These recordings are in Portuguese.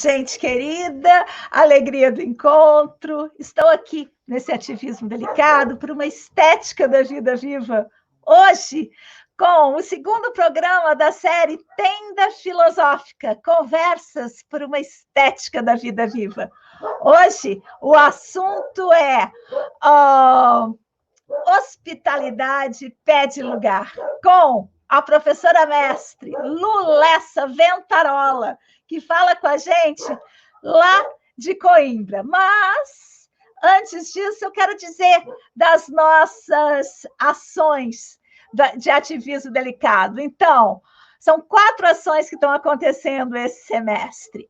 gente querida, alegria do encontro. Estou aqui nesse ativismo delicado por uma estética da vida viva. Hoje, com o segundo programa da série Tenda Filosófica, Conversas por uma Estética da Vida Viva. Hoje, o assunto é hospitalidade pede lugar, com a professora mestre Lulessa Ventarola, que fala com a gente lá de Coimbra. Mas, antes disso, eu quero dizer das nossas ações de ativismo delicado. Então, são 4 ações que estão acontecendo esse semestre.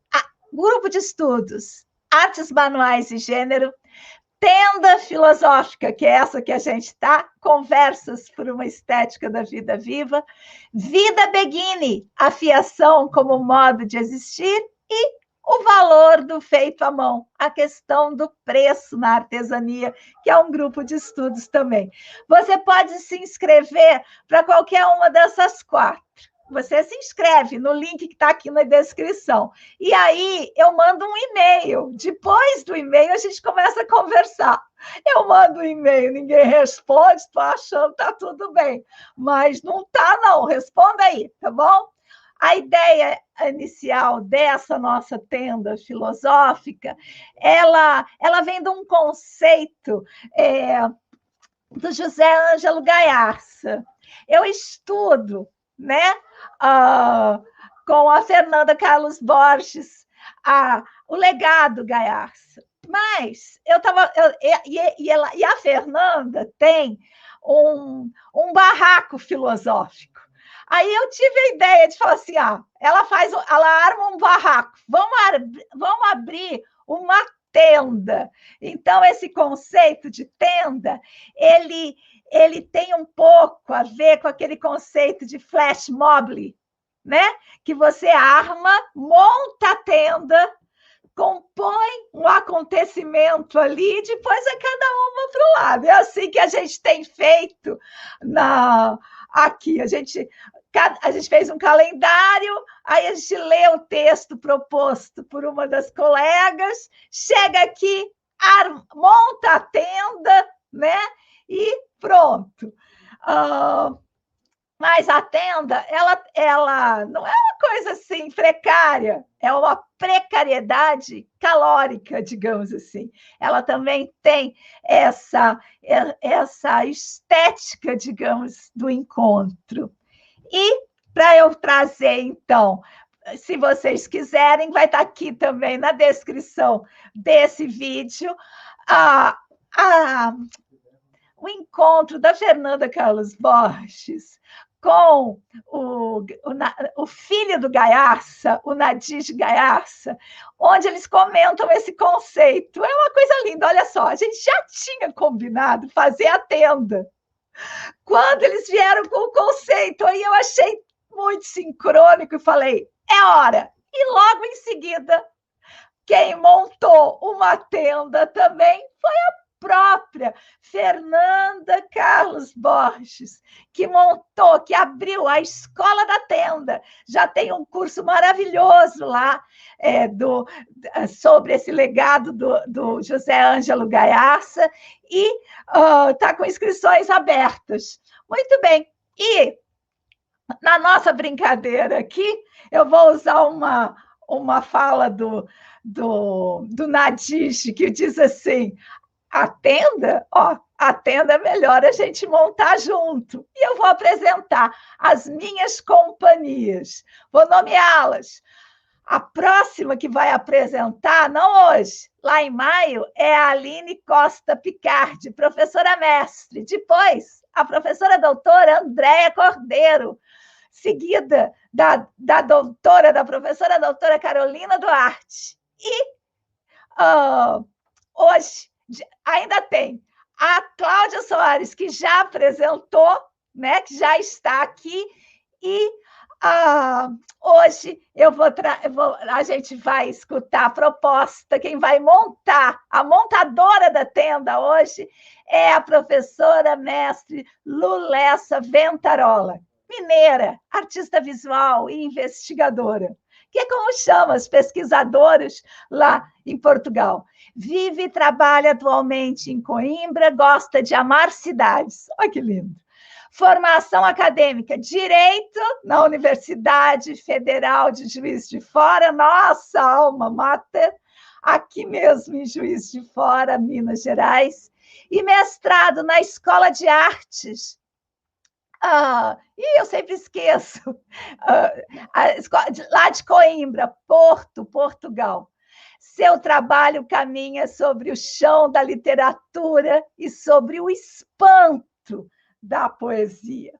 Grupo de estudos, artes manuais e gênero, Tenda Filosófica, que é essa que a gente está, Conversas por uma Estética da Vida Viva, Vida Beguine, afiação como modo de existir, e o valor do feito à mão, a questão do preço na artesania, que é um grupo de estudos também. Você pode se inscrever para qualquer uma dessas 4. Você se inscreve no link que está aqui na descrição. E aí eu mando um e-mail. Depois do e-mail, a gente começa a conversar. Eu mando um e-mail, ninguém responde, estou achando que está tudo bem. Mas não está, não. Responda aí, tá bom? A ideia inicial dessa nossa tenda filosófica, ela vem de um conceito do José Ângelo Gaiarsa. Eu estudo, né? Com a Fernanda Carlos Borges, o legado Gaiarsa. Mas e a Fernanda tem um barraco filosófico. Aí eu tive a ideia de falar assim: ela arma um barraco, vamos abrir uma tenda. Então, esse conceito de tenda, ele tem um pouco a ver com aquele conceito de flash mob, né? Que você arma, monta a tenda, compõe um acontecimento ali, e depois é cada uma para o lado. É assim que a gente tem feito aqui. A gente fez um calendário, aí a gente lê o texto proposto por uma das colegas, chega aqui, monta a tenda, né? E pronto. Mas a tenda, ela não é uma coisa assim precária, é uma precariedade calórica, digamos assim. Ela também tem essa estética, digamos, do encontro. E para eu trazer, então, se vocês quiserem, vai estar aqui também na descrição desse vídeo, o encontro da Fernanda Carlos Borges com o filho do Gaiarsa, o Nadir de Gaiarsa, onde eles comentam esse conceito. É uma coisa linda, olha só, a gente já tinha combinado fazer a tenda. Quando eles vieram com o conceito, aí eu achei muito sincrônico e falei, é hora. E logo em seguida, quem montou uma tenda também foi a própria Fernanda Carlos Borges, que montou, que abriu a Escola da Tenda. Já tem um curso maravilhoso lá sobre esse legado do José Ângelo Gaiarsa e está com inscrições abertas. Muito bem. E na nossa brincadeira aqui, eu vou usar uma fala do Nadish, que diz assim: a tenda é melhor a gente montar junto. E eu vou apresentar as minhas companhias. Vou nomeá-las. A próxima que vai apresentar, não hoje, lá em maio, é a Aline Costa Picardi, professora mestre. Depois, a professora doutora Andréia Cordeiro, seguida da professora doutora Carolina Duarte. E hoje ainda tem a Cláudia Soares, que já apresentou, né, que já está aqui, e hoje a gente vai escutar a proposta. Quem vai montar, a montadora da tenda hoje, é a professora mestre Lulessa Ventarola, mineira, artista visual e investigadora, que é como chamam os pesquisadores lá em Portugal. Vive e trabalha atualmente em Coimbra, gosta de amar cidades. Olha que lindo. Formação acadêmica, Direito na Universidade Federal de Juiz de Fora, nossa alma mater, aqui mesmo em Juiz de Fora, Minas Gerais, e mestrado na Escola de Artes. E eu sempre esqueço. Lá de Coimbra, Porto, Portugal. Seu trabalho caminha sobre o chão da literatura e sobre o espanto da poesia.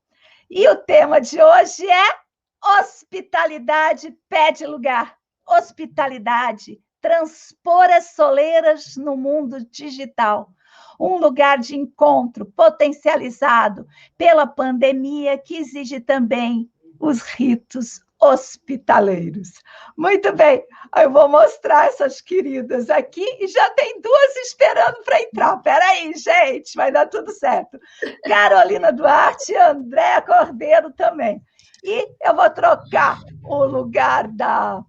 E o tema de hoje é hospitalidade pede lugar. Hospitalidade, transpor as soleiras no mundo digital. Um lugar de encontro potencializado pela pandemia que exige também os ritos hospitaleiros. Muito bem, eu vou mostrar essas queridas aqui e já tem duas esperando para entrar. Peraí, gente, vai dar tudo certo. Carolina Duarte e Andréa Cordeiro também. E eu vou trocar o lugar da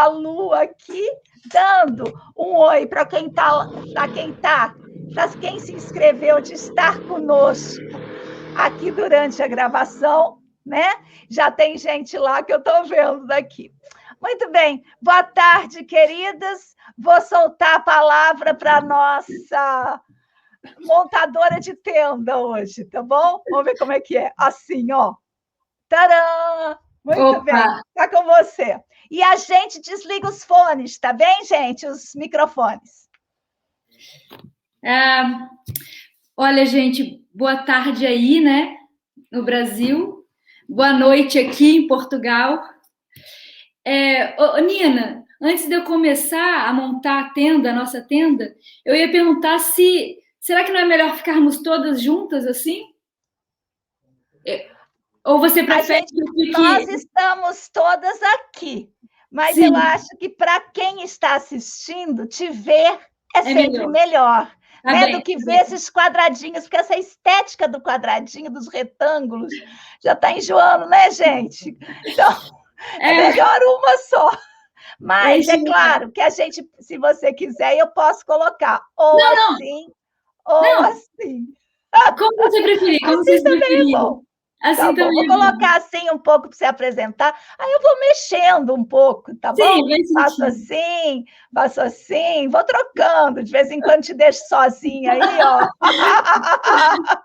Lu aqui, dando um oi para quem para quem se inscreveu de estar conosco aqui durante a gravação, né? Já tem gente lá que eu estou vendo daqui. Muito bem, boa tarde, queridas. Vou soltar a palavra para a nossa montadora de tenda hoje, tá bom? Vamos ver como é que é. Assim, ó. Tadã! Muito Opa. bem, tá com você. E a gente desliga os fones, tá bem, gente? Os microfones. Olha, gente, boa tarde aí, né, no Brasil. Boa noite aqui em Portugal. Nina, antes de eu começar a montar a tenda, a nossa tenda, eu ia perguntar será que não é melhor ficarmos todas juntas assim? Ou você prefere que eu fique... Nós estamos todas aqui, mas Sim. Eu acho que para quem está assistindo, te ver é sempre melhor. Tá né, bem, do que ver esses quadradinhos, porque essa estética do quadradinho, dos retângulos, já está enjoando, né, gente? Então, é melhor uma só. Mas é claro que a gente, se você quiser, eu posso colocar ou não, assim, ou assim. Como você preferir, como assim vocês também preferirem. É bom. Assim tá bom, também vou colocar assim um pouco para você apresentar, aí eu vou mexendo um pouco, tá bom? Faço assim, vou trocando, de vez em quando te deixo sozinha aí, ó.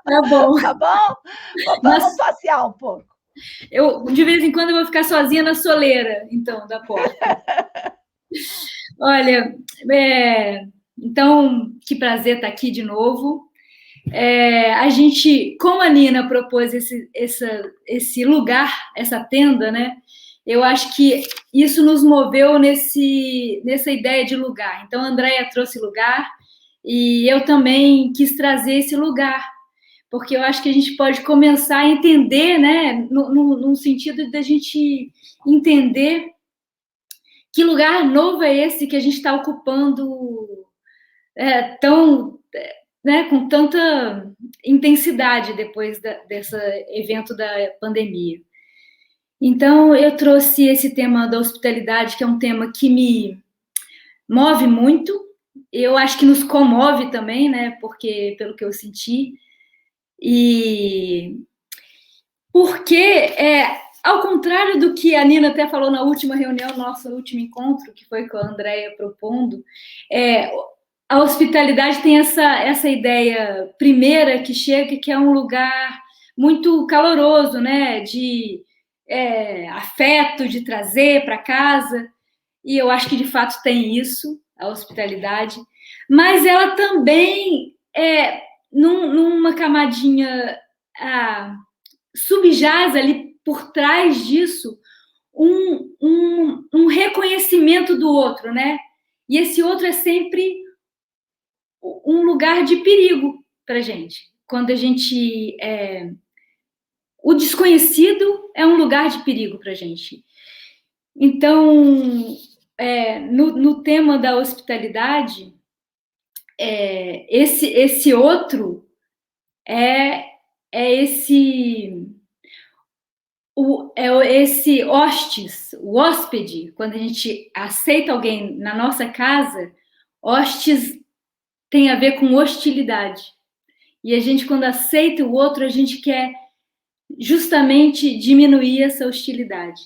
Tá bom. Tá bom? Vamos passear um pouco. De vez em quando, eu vou ficar sozinha na soleira, então, da porta. Olha, então, que prazer estar aqui de novo. A gente, como a Nina propôs esse lugar, essa tenda, né? Eu acho que isso nos moveu nessa ideia de lugar. Então, a Andréia trouxe lugar e eu também quis trazer esse lugar, porque eu acho que a gente pode começar a entender, né? No sentido da gente entender que lugar novo é esse que a gente está ocupando com tanta intensidade depois desse evento da pandemia. Então, eu trouxe esse tema da hospitalidade, que é um tema que me move muito, eu acho que nos comove também, né, porque, pelo que eu senti, e porque, ao contrário do que a Nina até falou na última reunião, nosso último encontro, que foi com a Andréia propondo, a hospitalidade tem essa ideia primeira que chega, que é um lugar muito caloroso, né? De afeto, de trazer para casa. E eu acho que, de fato, tem isso, a hospitalidade. Mas ela também, numa camadinha subjaz ali por trás disso, um reconhecimento do outro, né? E esse outro é sempre um lugar de perigo para a gente. Quando a gente... o desconhecido é um lugar de perigo para a gente. Então, no tema da hospitalidade, esse outro é esse... esse hostes, o hóspede, quando a gente aceita alguém na nossa casa, hostes tem a ver com hostilidade. E a gente, quando aceita o outro, a gente quer justamente diminuir essa hostilidade.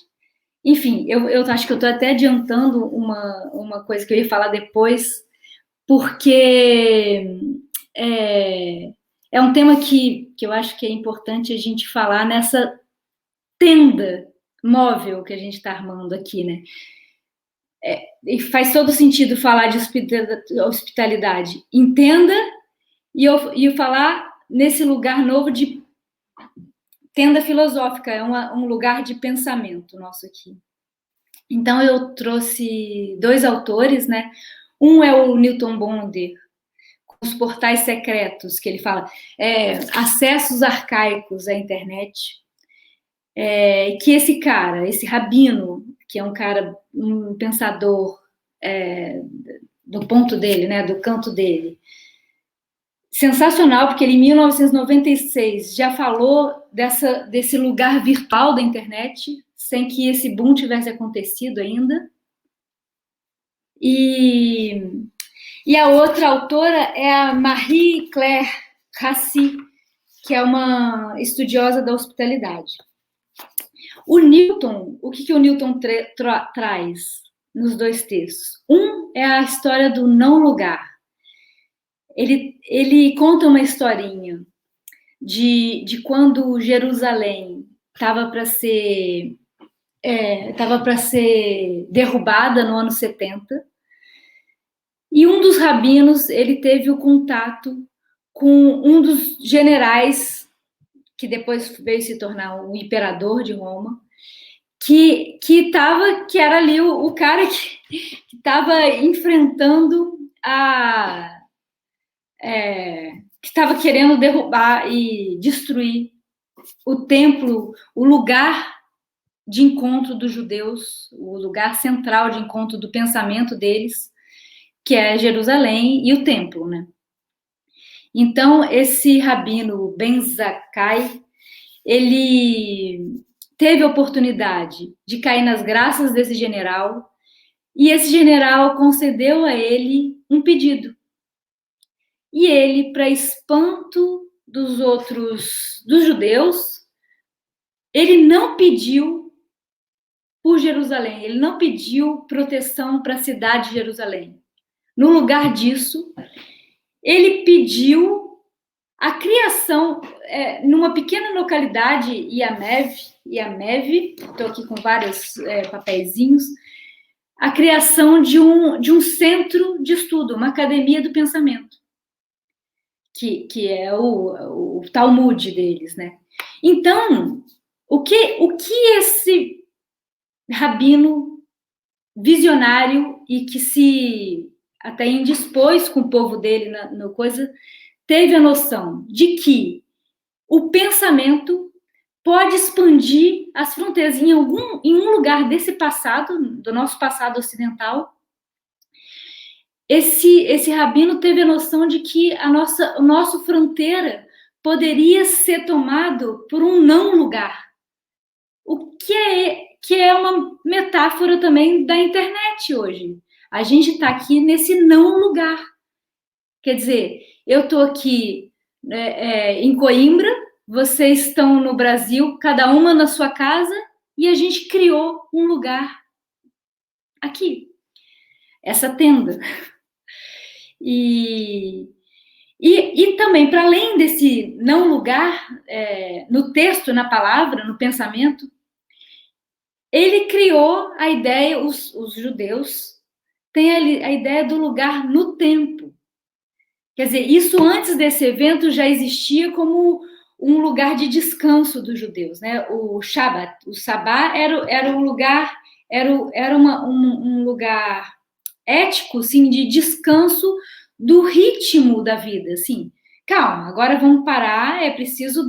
Enfim, eu acho que eu estou até adiantando uma coisa que eu ia falar depois, porque é um tema que eu acho que é importante a gente falar nessa tenda móvel que a gente está armando aqui, né? E faz todo sentido falar de hospitalidade. Entenda e falar nesse lugar novo de tenda filosófica, é um lugar de pensamento nosso aqui. Então, eu trouxe 2 autores, né? Um é o Newton Bonder, com os portais secretos, que ele fala, acessos arcaicos à internet, que esse cara, esse rabino, que é um cara, um pensador do ponto dele, né, do canto dele, sensacional, porque ele em 1996 já falou desse lugar virtual da internet, sem que esse boom tivesse acontecido ainda. E a outra autora é a Marie-Claire Rassi, que é uma estudiosa da hospitalidade. O Newton, o que o Newton traz nos 2 textos? Um é a história do não lugar. Ele conta uma historinha de quando Jerusalém estava para ser derrubada no ano 70, e um dos rabinos ele teve o contato com um dos generais que depois veio se tornar o imperador de Roma, que era ali o cara que estava enfrentando que estava querendo derrubar e destruir o templo, o lugar de encontro dos judeus, o lugar central de encontro do pensamento deles, que é Jerusalém e o templo, né? Então, esse rabino Ben Zakkai, ele teve a oportunidade de cair nas graças desse general, e esse general concedeu a ele um pedido. E ele, para espanto dos judeus, ele não pediu por Jerusalém, ele não pediu proteção para a cidade de Jerusalém. No lugar disso, ele pediu a criação, numa pequena localidade, Iamev, estou aqui com vários papeizinhos, a criação de um centro de estudo, uma academia do pensamento, que é o Talmud deles, né? Então, o que esse rabino visionário e que se até indispôs com o povo dele no coisa, teve a noção de que o pensamento pode expandir as fronteiras em um lugar desse passado, do nosso passado ocidental. Esse rabino teve a noção de que a nossa fronteira poderia ser tomado por um não lugar, o que é uma metáfora também da internet hoje. A gente está aqui nesse não lugar. Quer dizer, eu estou aqui em Coimbra, vocês estão no Brasil, cada uma na sua casa, e a gente criou um lugar aqui, essa tenda. E também, para além desse não lugar, no texto, na palavra, no pensamento, ele criou a ideia, os judeus têm a ideia do lugar no tempo. Quer dizer, isso antes desse evento já existia como um lugar de descanso dos judeus, né? O Shabat, o Sabá era um lugar, um lugar ético, assim, de descanso do ritmo da vida, assim. Calma, agora vamos parar, é preciso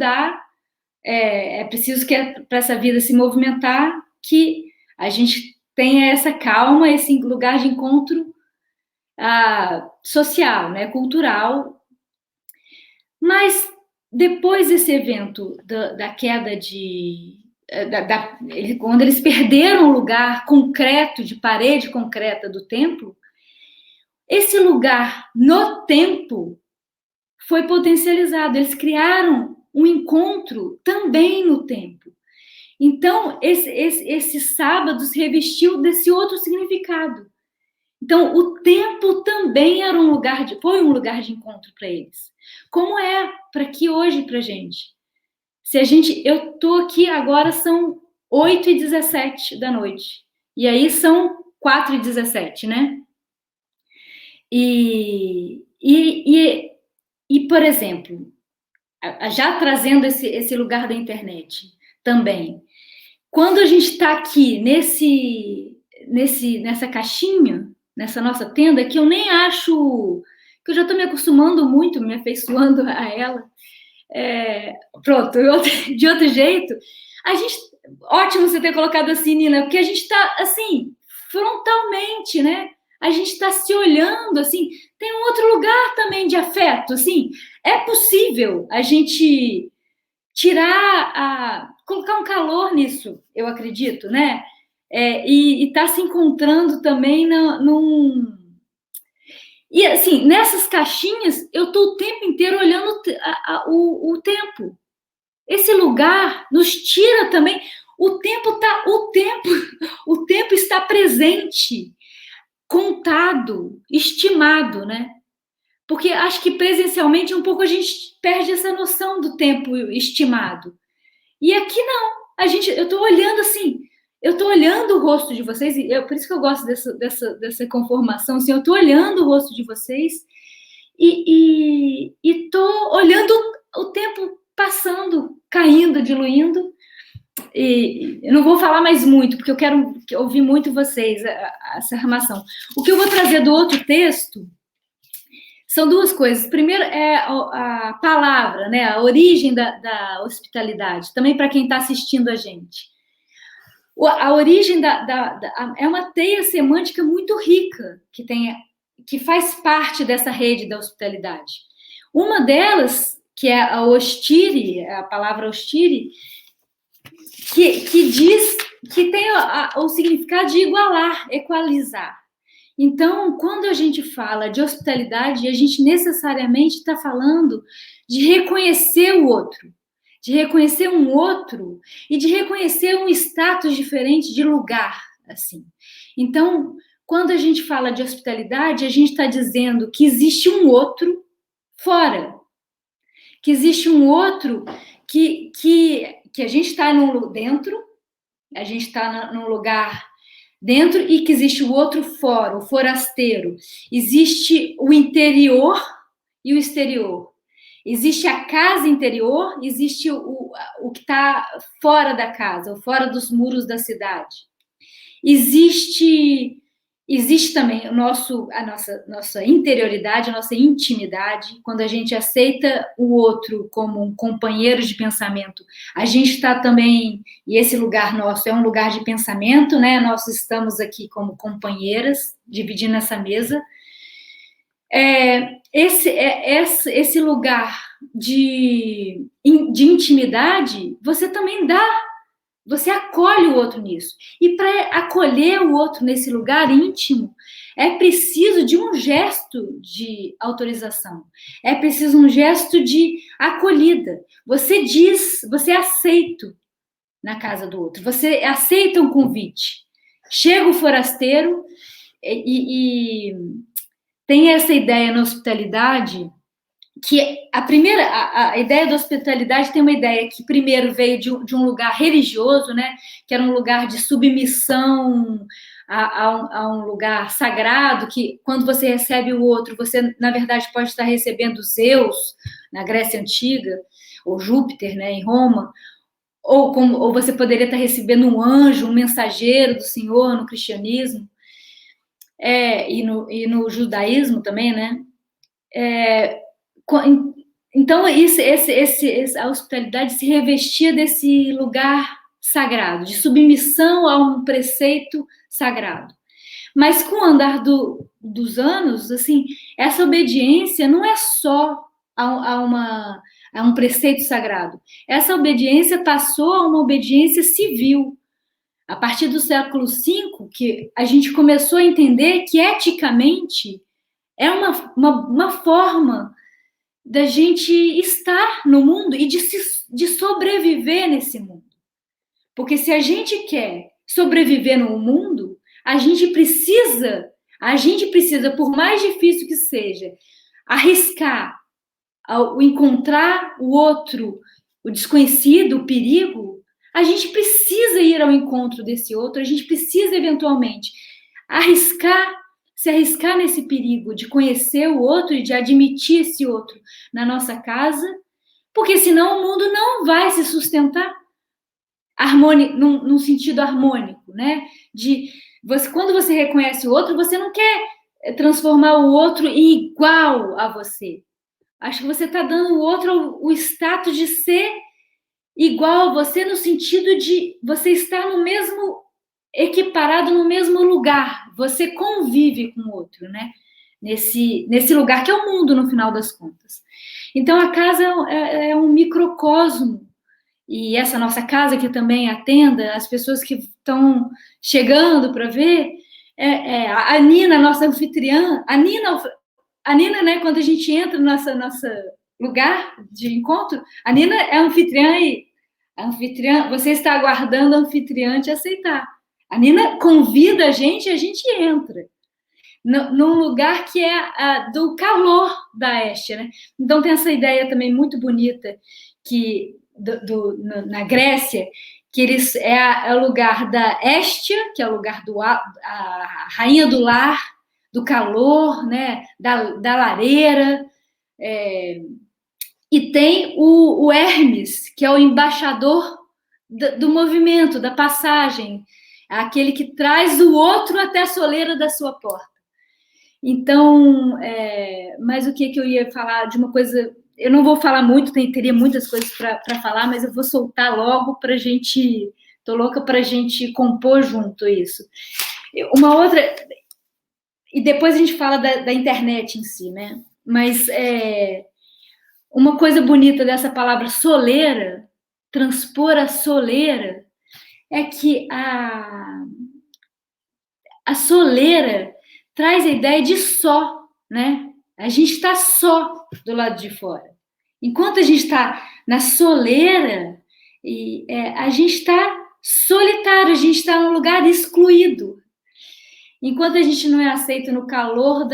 que para essa vida se movimentar, que a gente tenha essa calma, esse lugar de encontro social, né, cultural. Mas depois desse evento da queda quando eles perderam o lugar concreto, de parede concreta do templo, esse lugar no tempo foi potencializado. Eles criaram um encontro também no tempo. Então, esse sábado se revestiu desse outro significado. Então, o templo também era foi um lugar de encontro para eles. Como é para que hoje para a gente? Eu estou aqui agora, são 8h17 da noite. E aí são 4h17, né? E, por exemplo, já trazendo esse lugar da internet também, quando a gente está aqui nessa caixinha, nessa nossa tenda, que eu nem acho, que eu já estou me acostumando muito, me afeiçoando a ela, pronto, de outro jeito, ótimo você ter colocado assim, Nina, porque a gente está, assim, frontalmente, né? A gente está se olhando, assim, tem um outro lugar também de afeto, assim, é possível a gente colocar um calor nisso, eu acredito, né? E tá se encontrando também E, assim, nessas caixinhas, eu tô o tempo inteiro olhando o tempo. Esse lugar nos tira também. O tempo está presente, contado, estimado, né? Porque acho que presencialmente um pouco a gente perde essa noção do tempo estimado. E aqui não. Eu estou olhando assim, eu estou olhando o rosto de vocês, por isso que eu gosto dessa conformação, assim, eu estou olhando o rosto de vocês e estou olhando o tempo passando, caindo, diluindo. E eu não vou falar mais muito, porque eu quero ouvir muito vocês, essa armação. O que eu vou trazer do outro texto são duas coisas. Primeiro é a palavra, né? A origem da hospitalidade, também para quem está assistindo a gente. A origem é uma teia semântica muito rica, que faz parte dessa rede da hospitalidade. Uma delas, que é a hostire, a palavra hostire, que diz que tem o significado de igualar, equalizar. Então, quando a gente fala de hospitalidade, a gente necessariamente está falando de reconhecer o outro, de reconhecer um outro e de reconhecer um status diferente de lugar, assim. Então, quando a gente fala de hospitalidade, a gente está dizendo que existe um outro fora, que existe um outro que a gente está dentro, a gente está num lugar dentro e que existe o outro fora, o forasteiro. Existe o interior e o exterior. Existe a casa interior, existe o que está fora da casa, ou fora dos muros da cidade. Existe também a nossa interioridade, a nossa intimidade. Quando a gente aceita o outro como um companheiro de pensamento, a gente está também, e esse lugar nosso é um lugar de pensamento, né? Nós estamos aqui como companheiras, dividindo essa mesa. Esse lugar de intimidade, você também dá. Você acolhe o outro nisso. E para acolher o outro nesse lugar íntimo, é preciso de um gesto de autorização. É preciso um gesto de acolhida. Você é aceito na casa do outro. Você aceita um convite. Chega o forasteiro e tem essa ideia na hospitalidade, que a ideia da hospitalidade tem uma ideia que primeiro veio de um lugar religioso, né, que era um lugar de submissão a um lugar sagrado, que quando você recebe o outro, você, na verdade, pode estar recebendo Zeus, na Grécia Antiga, ou Júpiter, né, em Roma, ou você poderia estar recebendo um anjo, um mensageiro do Senhor no cristianismo, e no judaísmo também, né? Então, a hospitalidade se revestia desse lugar sagrado, de submissão a um preceito sagrado. Mas com o andar dos anos, assim, essa obediência não é só a um preceito sagrado. Essa obediência passou a uma obediência civil. A partir do século V, que a gente começou a entender que eticamente é uma forma da gente estar no mundo e de sobreviver nesse mundo. Porque se a gente quer sobreviver no mundo, a gente precisa, por mais difícil que seja, arriscar ao encontrar o outro, o desconhecido, o perigo. A gente precisa ir ao encontro desse outro, a gente precisa eventualmente se arriscar nesse perigo de conhecer o outro e de admitir esse outro na nossa casa, porque senão o mundo não vai se sustentar num sentido harmônico, né? Quando você reconhece o outro, você não quer transformar o outro em igual a você. Acho que você está dando ao outro o status de ser igual a você, no sentido de você estar no mesmo, equiparado no mesmo lugar. Você convive com o outro, né? Nesse lugar que é o mundo, no final das contas. Então, a casa é um microcosmo. E essa nossa casa, que também atenda as pessoas que estão chegando para ver, a Nina, nossa anfitriã, a Nina, né, quando a gente entra no nosso lugar de encontro, a Nina é anfitriã e a anfitriã, você está aguardando a anfitriã te aceitar. A Nina convida a gente entra. Num lugar que é do calor da Estia, né? Então tem essa ideia também muito bonita que na Grécia, que é o lugar da Estia, que é o lugar a rainha do lar, do calor, né? Da lareira, e tem o Hermes, que é o embaixador do movimento, da passagem, aquele que traz o outro até a soleira da sua porta. Então, mas o que eu ia falar de uma coisa, eu não vou falar muito, teria muitas coisas para falar, mas eu vou soltar logo para a gente, tô louca para a gente compor junto isso. Uma outra, e depois a gente fala da internet em si, né? Mas uma coisa bonita dessa palavra soleira, transpor a soleira, é que a soleira traz a ideia de só, né? A gente está só do lado de fora. Enquanto a gente está na soleira, a gente está solitário, a gente está num lugar excluído. Enquanto a gente não é aceito no calor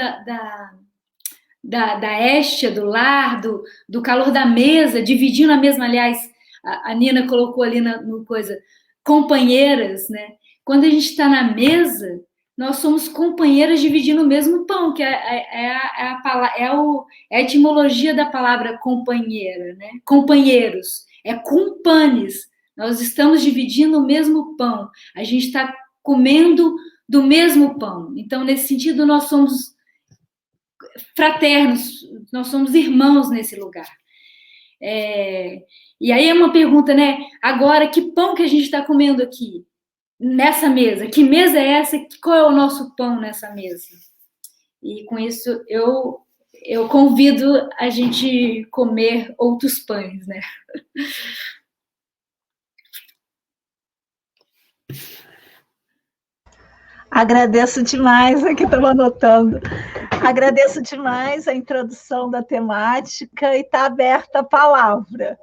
da Estia, do lar, do calor da mesa, dividindo a mesma, aliás, a Nina colocou ali no coisa, companheiras, né? Quando a gente está na mesa, nós somos companheiras dividindo o mesmo pão, que é a etimologia da palavra companheira, né? Companheiros, é cumpanes, nós estamos dividindo o mesmo pão, a gente está comendo do mesmo pão. Então, nesse sentido, nós somos fraternos, nós somos irmãos nesse lugar. E aí é uma pergunta, né? Agora, que pão que a gente está comendo aqui, nessa mesa? Que mesa é essa? Qual é o nosso pão nessa mesa? E com isso, eu convido a gente comer outros pães, né? Agradeço demais, aqui estava anotando. Agradeço demais a introdução da temática e está aberta a palavra.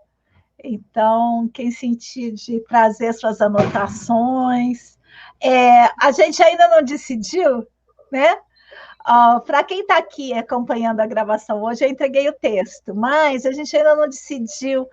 Então, quem sentir de trazer suas anotações. A gente ainda não decidiu, né? Para quem está aqui acompanhando a gravação hoje, eu entreguei o texto, mas a gente ainda não decidiu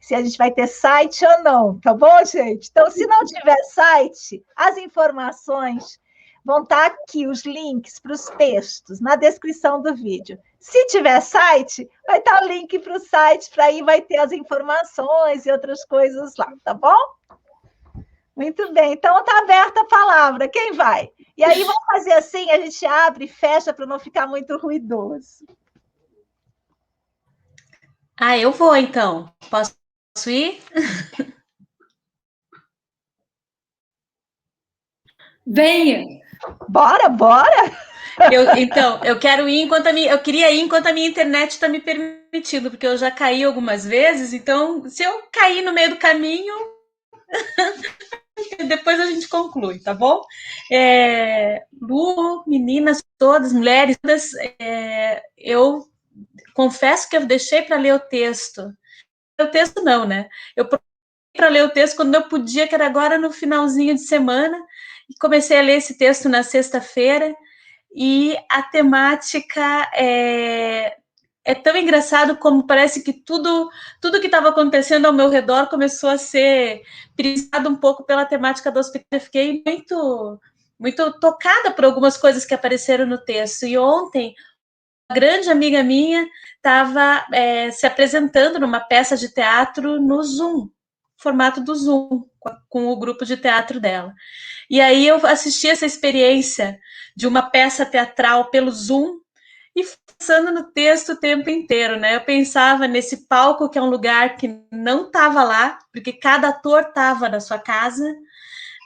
se a gente vai ter site ou não, tá bom, gente? Então, se não tiver site, as informações vão estar aqui, os links para os textos, na descrição do vídeo. Se tiver site, vai estar o link para o site, para aí vai ter as informações e outras coisas lá, tá bom? Muito bem, então está aberta a palavra, quem vai? E aí vamos fazer assim, a gente abre e fecha para não ficar muito ruidoso. Eu vou então, posso ir? Venha! Bora! Eu quero ir eu queria ir enquanto a minha internet está me permitindo, porque eu já caí algumas vezes, então se eu cair no meio do caminho, depois a gente conclui, tá bom? Lu, meninas todas, mulheres todas, eu confesso que eu deixei para ler o texto. O texto não, né? Eu para ler o texto quando eu podia, que era agora no finalzinho de semana, e comecei a ler esse texto na sexta-feira, e a temática é tão engraçado como parece que tudo que estava acontecendo ao meu redor começou a ser prisado um pouco pela temática do hospital. Eu fiquei muito tocada por algumas coisas que apareceram no texto. E ontem, uma grande amiga minha estava se apresentando numa peça de teatro no Zoom, formato do Zoom, com o grupo de teatro dela. E aí eu assisti essa experiência de uma peça teatral pelo Zoom e pensando no texto o tempo inteiro, né? Eu pensava nesse palco que é um lugar que não estava lá, porque cada ator estava na sua casa.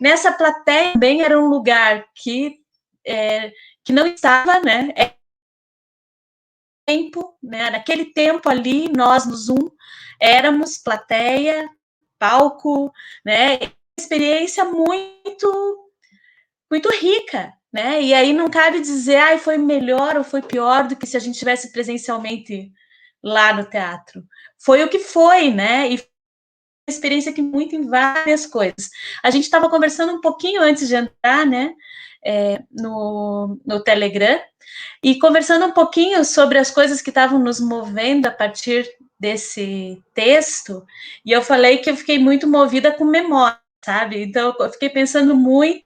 Nessa plateia também era um lugar que não estava, né? Tempo, né? Naquele tempo ali, nós no Zoom éramos plateia, palco, né? Experiência muito rica, né? E aí não cabe dizer, foi melhor ou foi pior do que se a gente tivesse presencialmente lá no teatro. Foi o que foi, né? E foi uma experiência que muito em várias coisas. A gente estava conversando um pouquinho antes de entrar, né? No Telegram, e conversando um pouquinho sobre as coisas que estavam nos movendo a partir desse texto, e eu falei que eu fiquei muito movida com memória, sabe? Então, eu fiquei pensando muito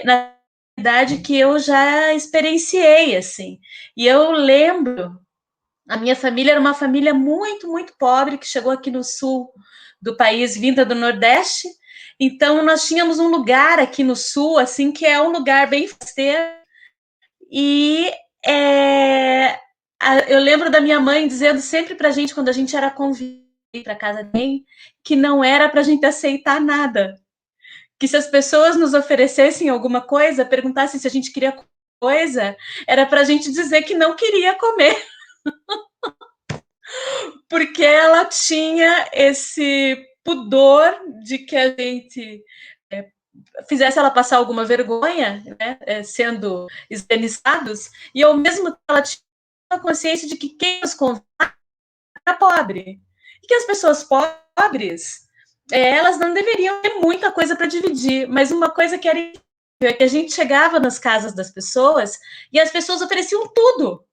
na verdade que eu já experienciei, assim. E eu lembro, a minha família era uma família muito pobre, que chegou aqui no sul do país, vinda do Nordeste. Então, nós tínhamos um lugar aqui no sul, assim, que é um lugar bem festeiro. E eu lembro da minha mãe dizendo sempre pra gente, quando a gente era convidada para casa de alguém, que não era pra gente aceitar nada, que se as pessoas nos oferecessem alguma coisa, perguntassem se a gente queria coisa, era para a gente dizer que não queria comer, porque ela tinha esse pudor de que a gente fizesse ela passar alguma vergonha, né, sendo esganiçados, e ao mesmo tempo ela tinha a consciência de que quem nos convidava era pobre, e que as pessoas pobres elas não deveriam ter muita coisa para dividir, mas uma coisa que era incrível é que a gente chegava nas casas das pessoas e as pessoas ofereciam tudo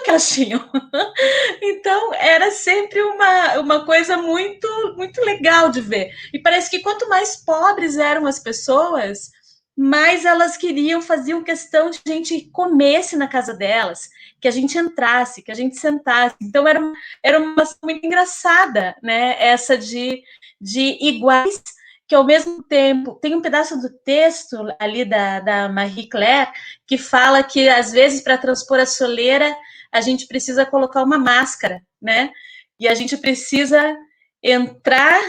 que elas tinham. Então, era sempre uma coisa muito legal de ver. E parece que quanto mais pobres eram as pessoas, mais elas faziam questão de que a gente comesse na casa delas, que a gente entrasse, que a gente sentasse. Então, era uma muito engraçada, né? Essa de iguais, que ao mesmo tempo tem um pedaço do texto ali da Marie Claire que fala que às vezes para transpor a soleira a gente precisa colocar uma máscara, né? E a gente precisa entrar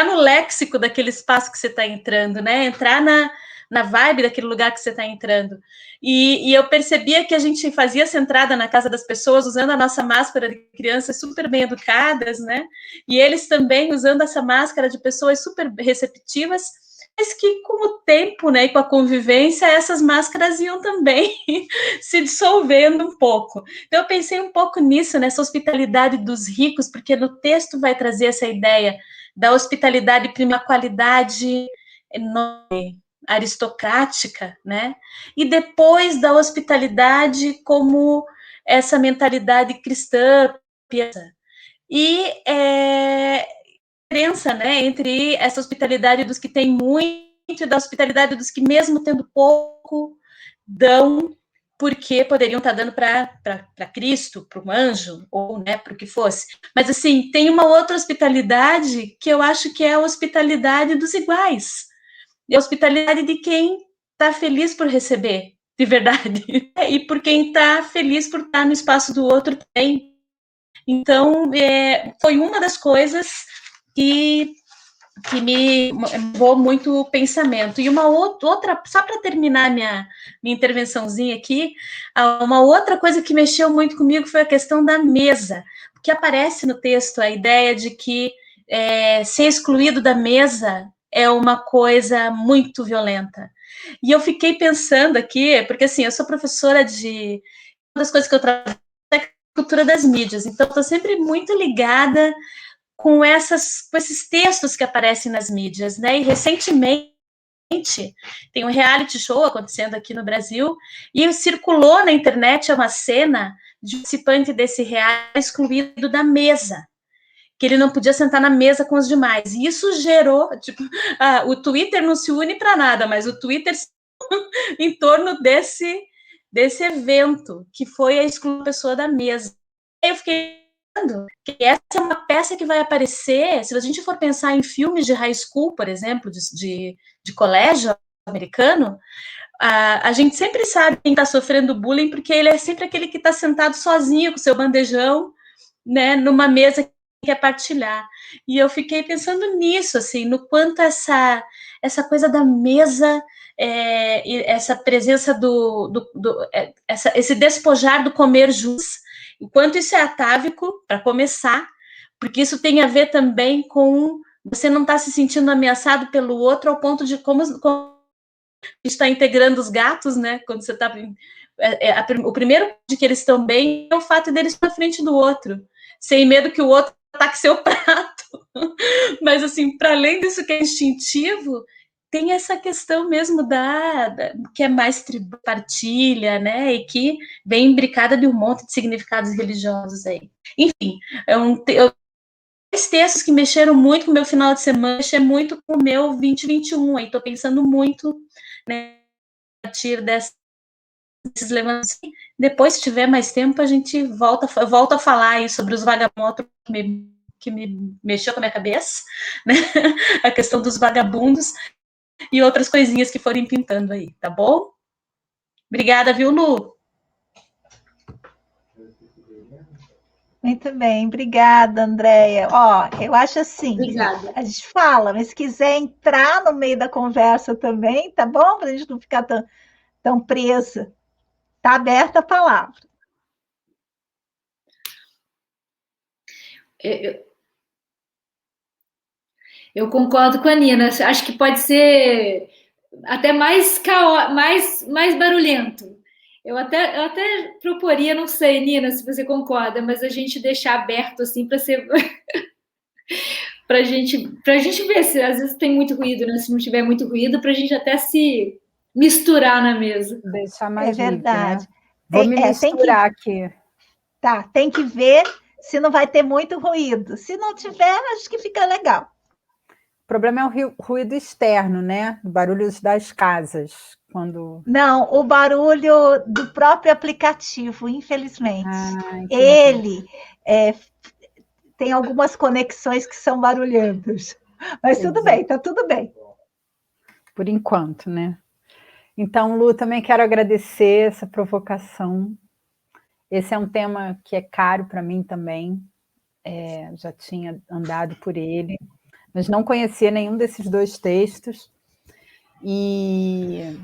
no léxico daquele espaço que você está entrando, né? Entrar na vibe daquele lugar que você está entrando. E eu percebia que a gente fazia essa entrada na casa das pessoas usando a nossa máscara de crianças super bem educadas, né? E eles também usando essa máscara de pessoas super receptivas, mas que com o tempo, né, e com a convivência, essas máscaras iam também se dissolvendo um pouco. Então eu pensei um pouco nisso, nessa hospitalidade dos ricos, porque no texto vai trazer essa ideia da hospitalidade de uma qualidade enorme, aristocrática, né? E depois da hospitalidade como essa mentalidade cristã, e diferença, né, entre essa hospitalidade dos que têm muito e da hospitalidade dos que, mesmo tendo pouco, dão porque poderiam estar dando para Cristo, para um anjo, ou né, para o que fosse. Mas, assim, tem uma outra hospitalidade que eu acho que é a hospitalidade dos iguais. É a hospitalidade de quem está feliz por receber, de verdade. E por quem está feliz por estar no espaço do outro também. Então, foi uma das coisas que que me levou muito o pensamento. E uma outra, só para terminar minha intervençãozinha aqui, uma outra coisa que mexeu muito comigo foi a questão da mesa, porque aparece no texto a ideia de que ser excluído da mesa é uma coisa muito violenta. E eu fiquei pensando aqui, porque assim, eu sou professora de... Uma das coisas que eu trabalho é a cultura das mídias, então estou sempre muito ligada com esses textos que aparecem nas mídias, né? E recentemente tem um reality show acontecendo aqui no Brasil e circulou na internet uma cena de um participante desse reality excluído da mesa, que ele não podia sentar na mesa com os demais. E isso gerou, tipo, o Twitter não se une para nada, mas o Twitter em torno desse evento, que foi a excluir a pessoa da mesa. Eu fiquei pensando que essa é uma peça que vai aparecer, se a gente for pensar em filmes de high school, por exemplo, de colégio americano, a gente sempre sabe quem está sofrendo bullying, porque ele é sempre aquele que está sentado sozinho com seu bandejão, né, numa mesa que quer partilhar. E eu fiquei pensando nisso, assim, no quanto essa coisa da mesa, essa presença esse despojar do comer juntos, o quanto isso é atávico, para começar, porque isso tem a ver também com você não estar se sentindo ameaçado pelo outro ao ponto de como está integrando os gatos, né? Quando você está... o primeiro de que eles estão bem é o fato deles estar na frente do outro, sem medo que o outro ataque seu prato. Mas, assim, para além disso que é instintivo, tem essa questão mesmo que é mais partilha, né? E que vem imbricada de um monte de significados religiosos aí. Enfim, dois textos que mexeram muito com o meu final de semana, mexeram muito com o meu 2021. Aí estou pensando muito, né, a partir desses levantamentos. Depois, se tiver mais tempo, a gente volta a falar aí sobre os vagabundos que me mexeu com a minha cabeça, né? A questão dos vagabundos e outras coisinhas que forem pintando aí, tá bom? Obrigada, viu, Lu? Muito bem, obrigada, Andréia. Ó, eu acho assim, Obrigada. a gente fala, mas se quiser entrar no meio da conversa também, tá bom? Para a gente não ficar tão presa. Tá aberta a palavra. Eu concordo com a Nina. Acho que pode ser até mais barulhento. Eu até proporia, não sei, Nina, se você concorda, mas a gente deixar aberto assim para ser pra gente ver se às vezes tem muito ruído, né? Se não tiver muito ruído, para a gente até se misturar na mesa. Deixar mais livre, verdade. Né? Vou me misturar aqui. Tá, tem que ver se não vai ter muito ruído. Se não tiver, acho que fica legal. O problema é o ruído externo, né? O barulho das casas. Não, o barulho do próprio aplicativo, infelizmente. Ele tem algumas conexões que são barulhentas. Mas tudo bem, tá tudo bem. Por enquanto, né? Então, Lu, também quero agradecer essa provocação. Esse é um tema que é caro para mim também. Já tinha andado por ele, mas não conhecia nenhum desses dois textos. E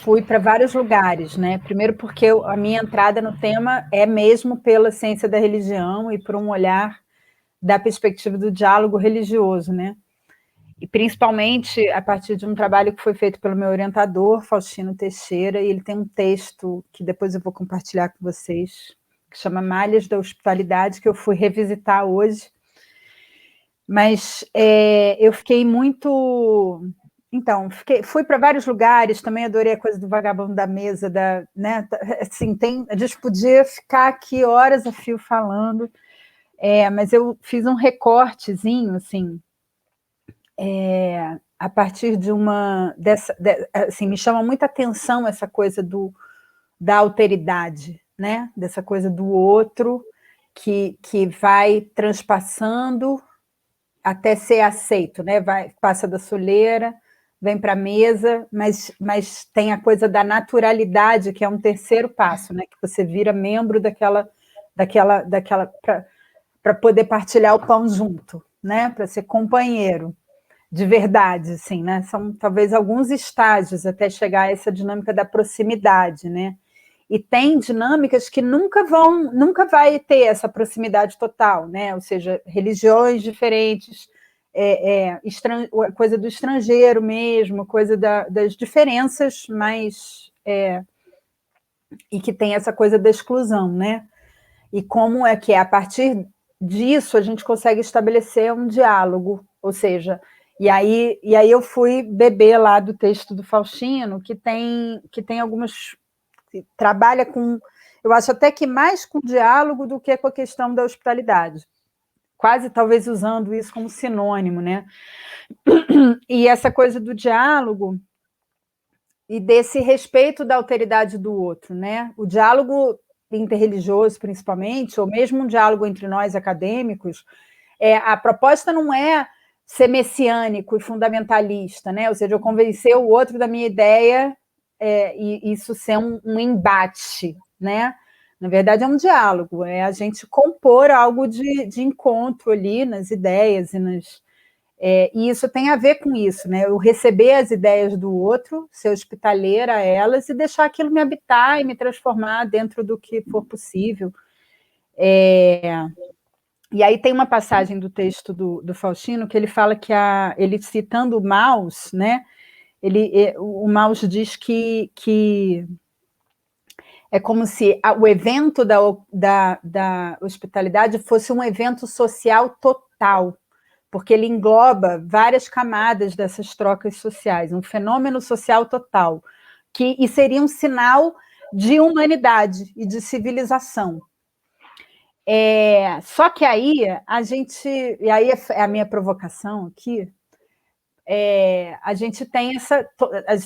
fui para vários lugares, né? Primeiro porque a minha entrada no tema é mesmo pela ciência da religião e por um olhar da perspectiva do diálogo religioso, né? E principalmente a partir de um trabalho que foi feito pelo meu orientador, Faustino Teixeira, e ele tem um texto que depois eu vou compartilhar com vocês, que chama Malhas da Hospitalidade, que eu fui revisitar hoje. Mas eu fiquei muito... Então, fui para vários lugares, também adorei a coisa do vagabundo da mesa, né? Assim, a gente podia ficar aqui horas a fio falando, mas eu fiz um recortezinho, assim, a partir de assim, me chama muita atenção essa coisa da alteridade, né? Dessa coisa do outro que vai transpassando até ser aceito, né? Passa da soleira, vem para a mesa, mas tem a coisa da naturalidade, que é um terceiro passo, né? Que você vira membro daquela para poder partilhar o pão junto, né? Para ser companheiro de verdade, assim, né? São talvez alguns estágios até chegar a essa dinâmica da proximidade, né? E tem dinâmicas que nunca vai ter essa proximidade total, né? Ou seja, religiões diferentes, coisa do estrangeiro mesmo, coisa das diferenças, mas e que tem essa coisa da exclusão, né? E como é que a partir disso a gente consegue estabelecer um diálogo, ou seja, e aí eu fui beber lá do texto do Faustino, que tem algumas, que trabalha com, eu acho até que mais com diálogo do que com a questão da hospitalidade, quase talvez usando isso como sinônimo, né? E essa coisa do diálogo e desse respeito da alteridade do outro, né? O diálogo interreligioso, principalmente, ou mesmo um diálogo entre nós acadêmicos, a proposta não é ser messiânico e fundamentalista, né? Ou seja, eu convencer o outro da minha ideia e isso ser um embate, né? Na verdade, é um diálogo, é a gente compor algo de encontro ali nas ideias e isso tem a ver com isso, né? Eu receber as ideias do outro, ser hospitaleira a elas e deixar aquilo me habitar e me transformar dentro do que for possível. E aí tem uma passagem do texto do Faustino que ele fala que ele citando o Mauss, né? O Mauss diz que é como se o evento da hospitalidade fosse um evento social total, porque ele engloba várias camadas dessas trocas sociais, um fenômeno social total, e seria um sinal de humanidade e de civilização. Só que aí e aí é a minha provocação aqui, a gente tem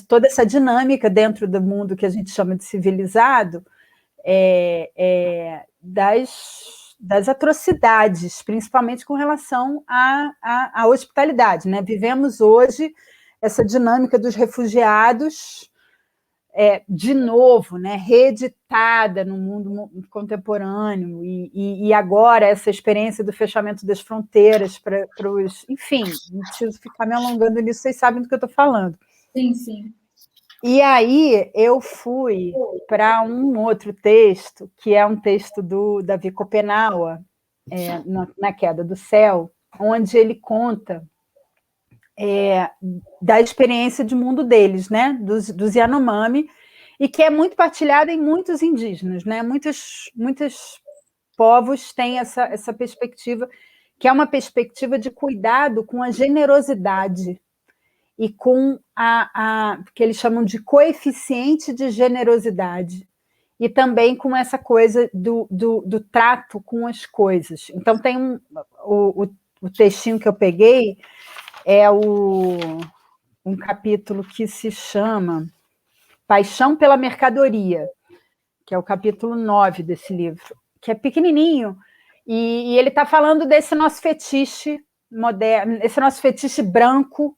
toda essa dinâmica dentro do mundo que a gente chama de civilizado, das atrocidades, principalmente com relação à hospitalidade, né? Vivemos hoje essa dinâmica dos refugiados, de novo, né? Reeditada no mundo contemporâneo, e agora essa experiência do fechamento das fronteiras para os... Enfim, não preciso ficar me alongando nisso, vocês sabem do que eu estou falando. Sim, sim. E aí eu fui para um outro texto, que é um texto do Davi Copenaua, na Queda do Céu, onde ele conta da experiência de mundo deles, né, dos Yanomami, e que é muito partilhada em muitos indígenas, né? Muitos povos têm essa perspectiva, que é uma perspectiva de cuidado com a generosidade e com que eles chamam de coeficiente de generosidade, e também com essa coisa do trato com as coisas. Então, tem o textinho que eu peguei é um capítulo que se chama Paixão pela Mercadoria, que é o capítulo 9 desse livro, que é pequenininho, e ele está falando desse nosso fetiche moderno, esse nosso fetiche branco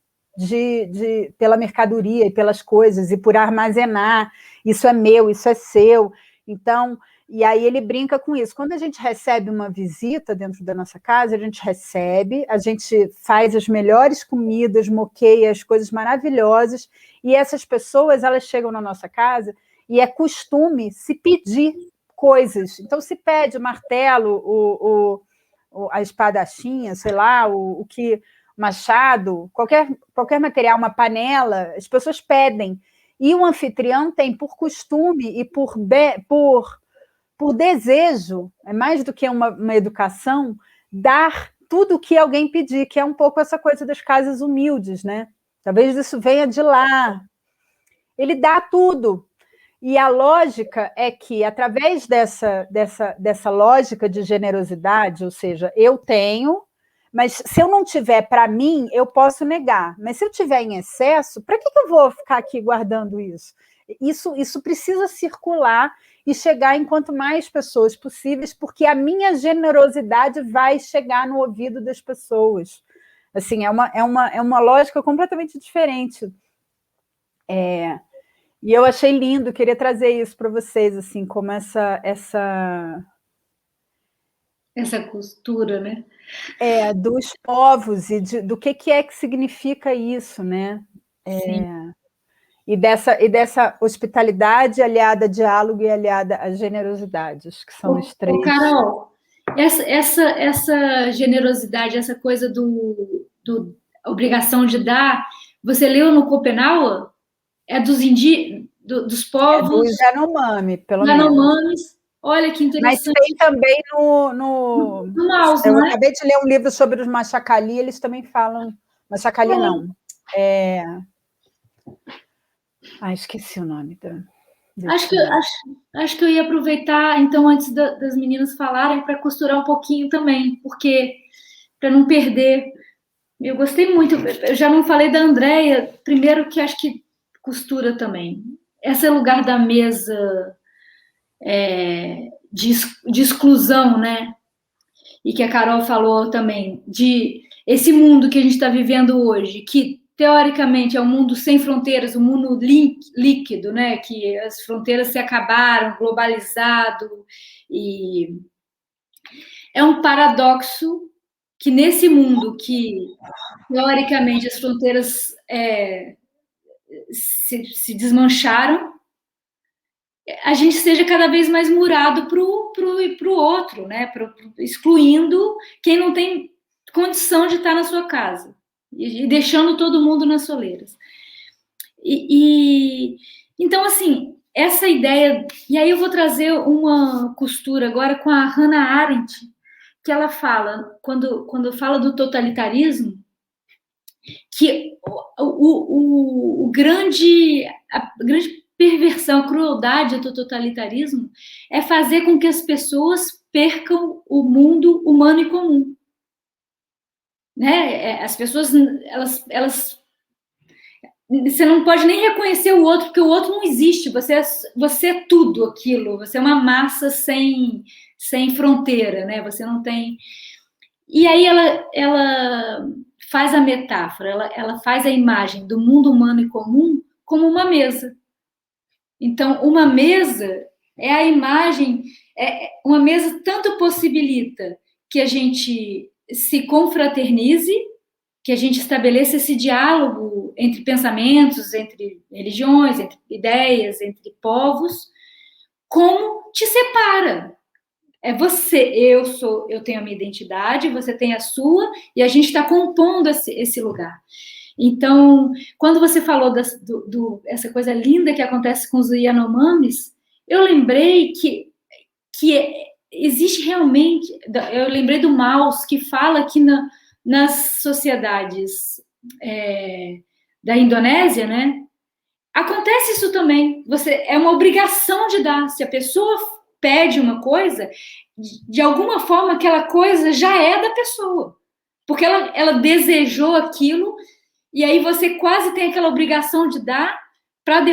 pela mercadoria e pelas coisas, e por armazenar, isso é meu, isso é seu. Então, e aí ele brinca com isso. Quando a gente recebe uma visita dentro da nossa casa, a gente faz as melhores comidas, moqueia as coisas maravilhosas, e essas pessoas, elas chegam na nossa casa e é costume se pedir coisas. Então, se pede o martelo, a espadachinha, sei lá, o machado, qualquer material, uma panela, as pessoas pedem. E o anfitrião tem por costume e por desejo, é mais do que uma educação, dar tudo o que alguém pedir, que é um pouco essa coisa das casas humildes, né? Talvez isso venha de lá. Ele dá tudo. E a lógica é que, através dessa lógica de generosidade, ou seja, eu tenho, mas se eu não tiver para mim, eu posso negar. Mas se eu tiver em excesso, para que eu vou ficar aqui guardando isso? Isso precisa circular e chegar em quanto mais pessoas possíveis, porque a minha generosidade vai chegar no ouvido das pessoas. Assim, é uma lógica completamente diferente. E eu achei lindo, queria trazer isso para vocês, assim, como essa costura, né? Dos povos e do que é que significa isso, né? E dessa hospitalidade aliada a diálogo e aliada à generosidade, acho que são os três. Carol, essa generosidade, essa coisa do obrigação de dar, você leu no Schopenhauer? É dos povos... É dos Yanomami, pelo menos. Yanomamis. Olha que interessante. Mas tem também no Maus, eu não é? acabei de ler um livro sobre os Machacali, eles também falam... Machacali não. Esqueci o nome da... Acho que eu ia aproveitar, então, antes das meninas falarem, para costurar um pouquinho também, porque para não perder. Eu gostei muito. Eu já não falei da Andréia, primeiro que acho que costura também. Esse lugar da mesa de exclusão, né? E que a Carol falou também, de esse mundo que a gente está vivendo hoje, que teoricamente é um mundo sem fronteiras, um mundo líquido, né? Que as fronteiras se acabaram, globalizado, e é um paradoxo que nesse mundo que teoricamente as fronteiras se desmancharam, a gente seja cada vez mais murado para o outro, né? Excluindo quem não tem condição de estar na sua casa e deixando todo mundo nas soleiras. Então, assim, essa ideia... E aí eu vou trazer uma costura agora com a Hannah Arendt, que ela fala, quando fala do totalitarismo, que a grande perversão, a crueldade do totalitarismo é fazer com que as pessoas percam o mundo humano e comum. Né? As pessoas, elas você não pode nem reconhecer o outro, porque o outro não existe. Você é tudo aquilo. Você é uma massa sem fronteira, né? Você não tem... E aí ela faz a metáfora, ela faz a imagem do mundo humano e comum como uma mesa. Então, uma mesa é a imagem... uma mesa tanto possibilita que a gente se confraternize, que a gente estabeleça esse diálogo entre pensamentos, entre religiões, entre ideias, entre povos, como te separa. Eu tenho a minha identidade, você tem a sua, e a gente está compondo esse lugar. Então, quando você falou essa coisa linda que acontece com os Yanomamis, eu lembrei que existe realmente... Eu lembrei do Maus, que fala que nas sociedades da Indonésia, né, acontece isso também. É uma obrigação de dar. Se a pessoa pede uma coisa, de alguma forma aquela coisa já é da pessoa, porque ela desejou aquilo, e aí você quase tem aquela obrigação de dar para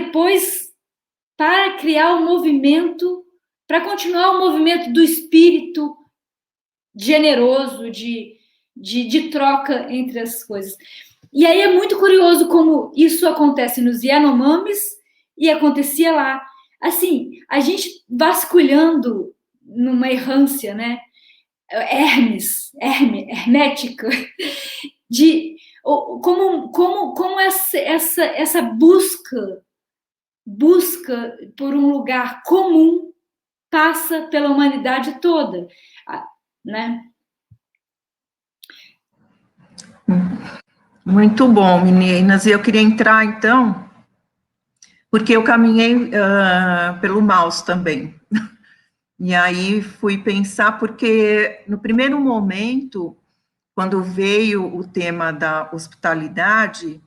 criar um movimento, para continuar o movimento do espírito generoso, de troca entre as coisas. E aí é muito curioso como isso acontece nos Yanomamis e acontecia lá. Assim, a gente vasculhando numa errância, né? Hermética, de como essa busca por um lugar comum passa pela humanidade toda, né? Muito bom, meninas. E eu queria entrar, então, porque eu caminhei pelo Maus também. E aí fui pensar, porque no primeiro momento, quando veio o tema da hospitalidade,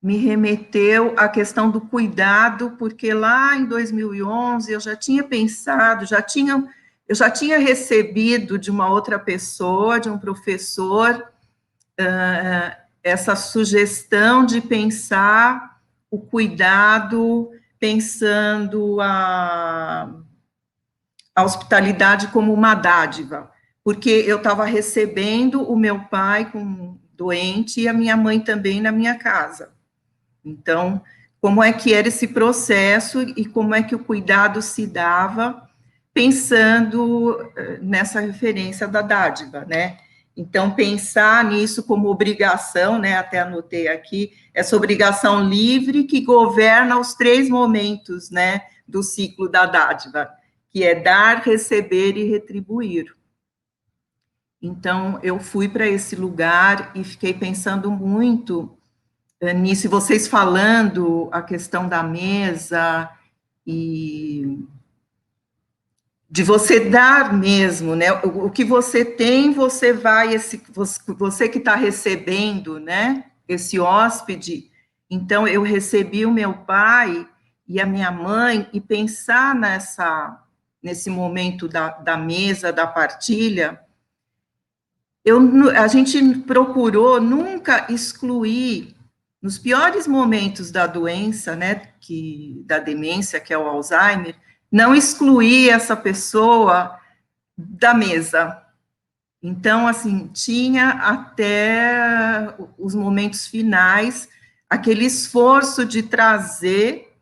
me remeteu à questão do cuidado, porque lá em 2011 eu já tinha pensado, eu já tinha recebido de uma outra pessoa, de um professor, essa sugestão de pensar o cuidado, pensando a hospitalidade como uma dádiva, porque eu estava recebendo o meu pai doente e a minha mãe também na minha casa. Então, como é que era esse processo e como é que o cuidado se dava pensando nessa referência da dádiva, né? Então, pensar nisso como obrigação, né? Até anotei aqui, essa obrigação livre que governa os 3 momentos, né? Do ciclo da dádiva, que é dar, receber e retribuir. Então, eu fui para esse lugar e fiquei pensando muito nisso, e vocês falando a questão da mesa e de você dar mesmo, né? O que você tem, você vai, você que está recebendo, né? Esse hóspede. Então, eu recebi o meu pai e a minha mãe, e pensar nesse momento da mesa, da partilha, a gente procurou nunca excluir, nos piores momentos da doença, né, da demência, que é o Alzheimer, não excluir essa pessoa da mesa. Então, assim, tinha até os momentos finais, aquele esforço de trazer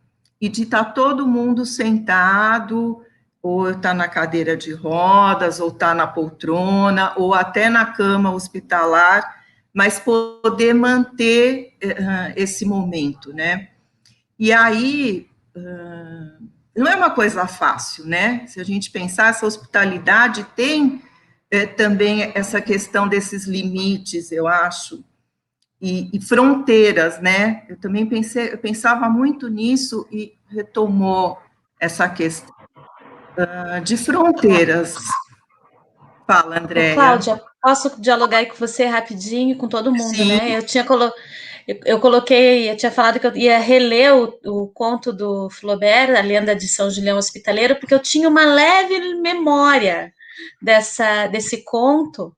e de estar todo mundo sentado, ou está na cadeira de rodas, ou está na poltrona, ou até na cama hospitalar, mas poder manter esse momento, né? E aí, não é uma coisa fácil, né? Se a gente pensar, essa hospitalidade tem também essa questão desses limites, eu acho, e fronteiras, né? Eu também eu pensava muito nisso e retomou essa questão de fronteiras. Fala, Andréia. Cláudia, posso dialogar aí com você rapidinho, com todo mundo, Sim, né? Eu coloquei, eu tinha falado que eu ia reler o conto do Flaubert, A Lenda de São Julião Hospitaleiro, porque eu tinha uma leve memória desse conto,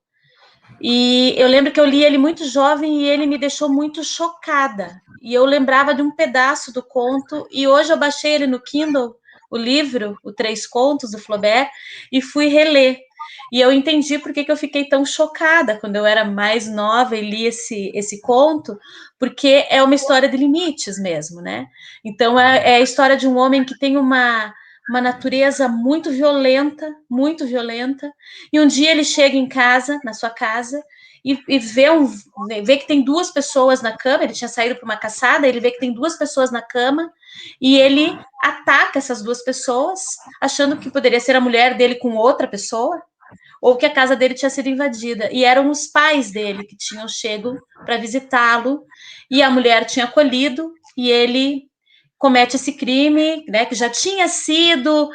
e eu lembro que eu li ele muito jovem e ele me deixou muito chocada. E eu lembrava de um pedaço do conto, e hoje eu baixei ele no Kindle, o livro, o Três Contos do Flaubert, e fui reler. E eu entendi por que eu fiquei tão chocada quando eu era mais nova e li esse conto, porque é uma história de limites mesmo, né? Então é a história de um homem que tem uma natureza muito violenta, e um dia ele chega em casa, na sua casa, e vê que tem 2 pessoas na cama. Ele tinha saído para uma caçada, ele vê que tem 2 pessoas na cama, e ele ataca essas 2 pessoas, achando que poderia ser a mulher dele com outra pessoa, ou que a casa dele tinha sido invadida. E eram os pais dele que tinham chego para visitá-lo, e a mulher tinha acolhido, e ele comete esse crime, né, que já tinha sido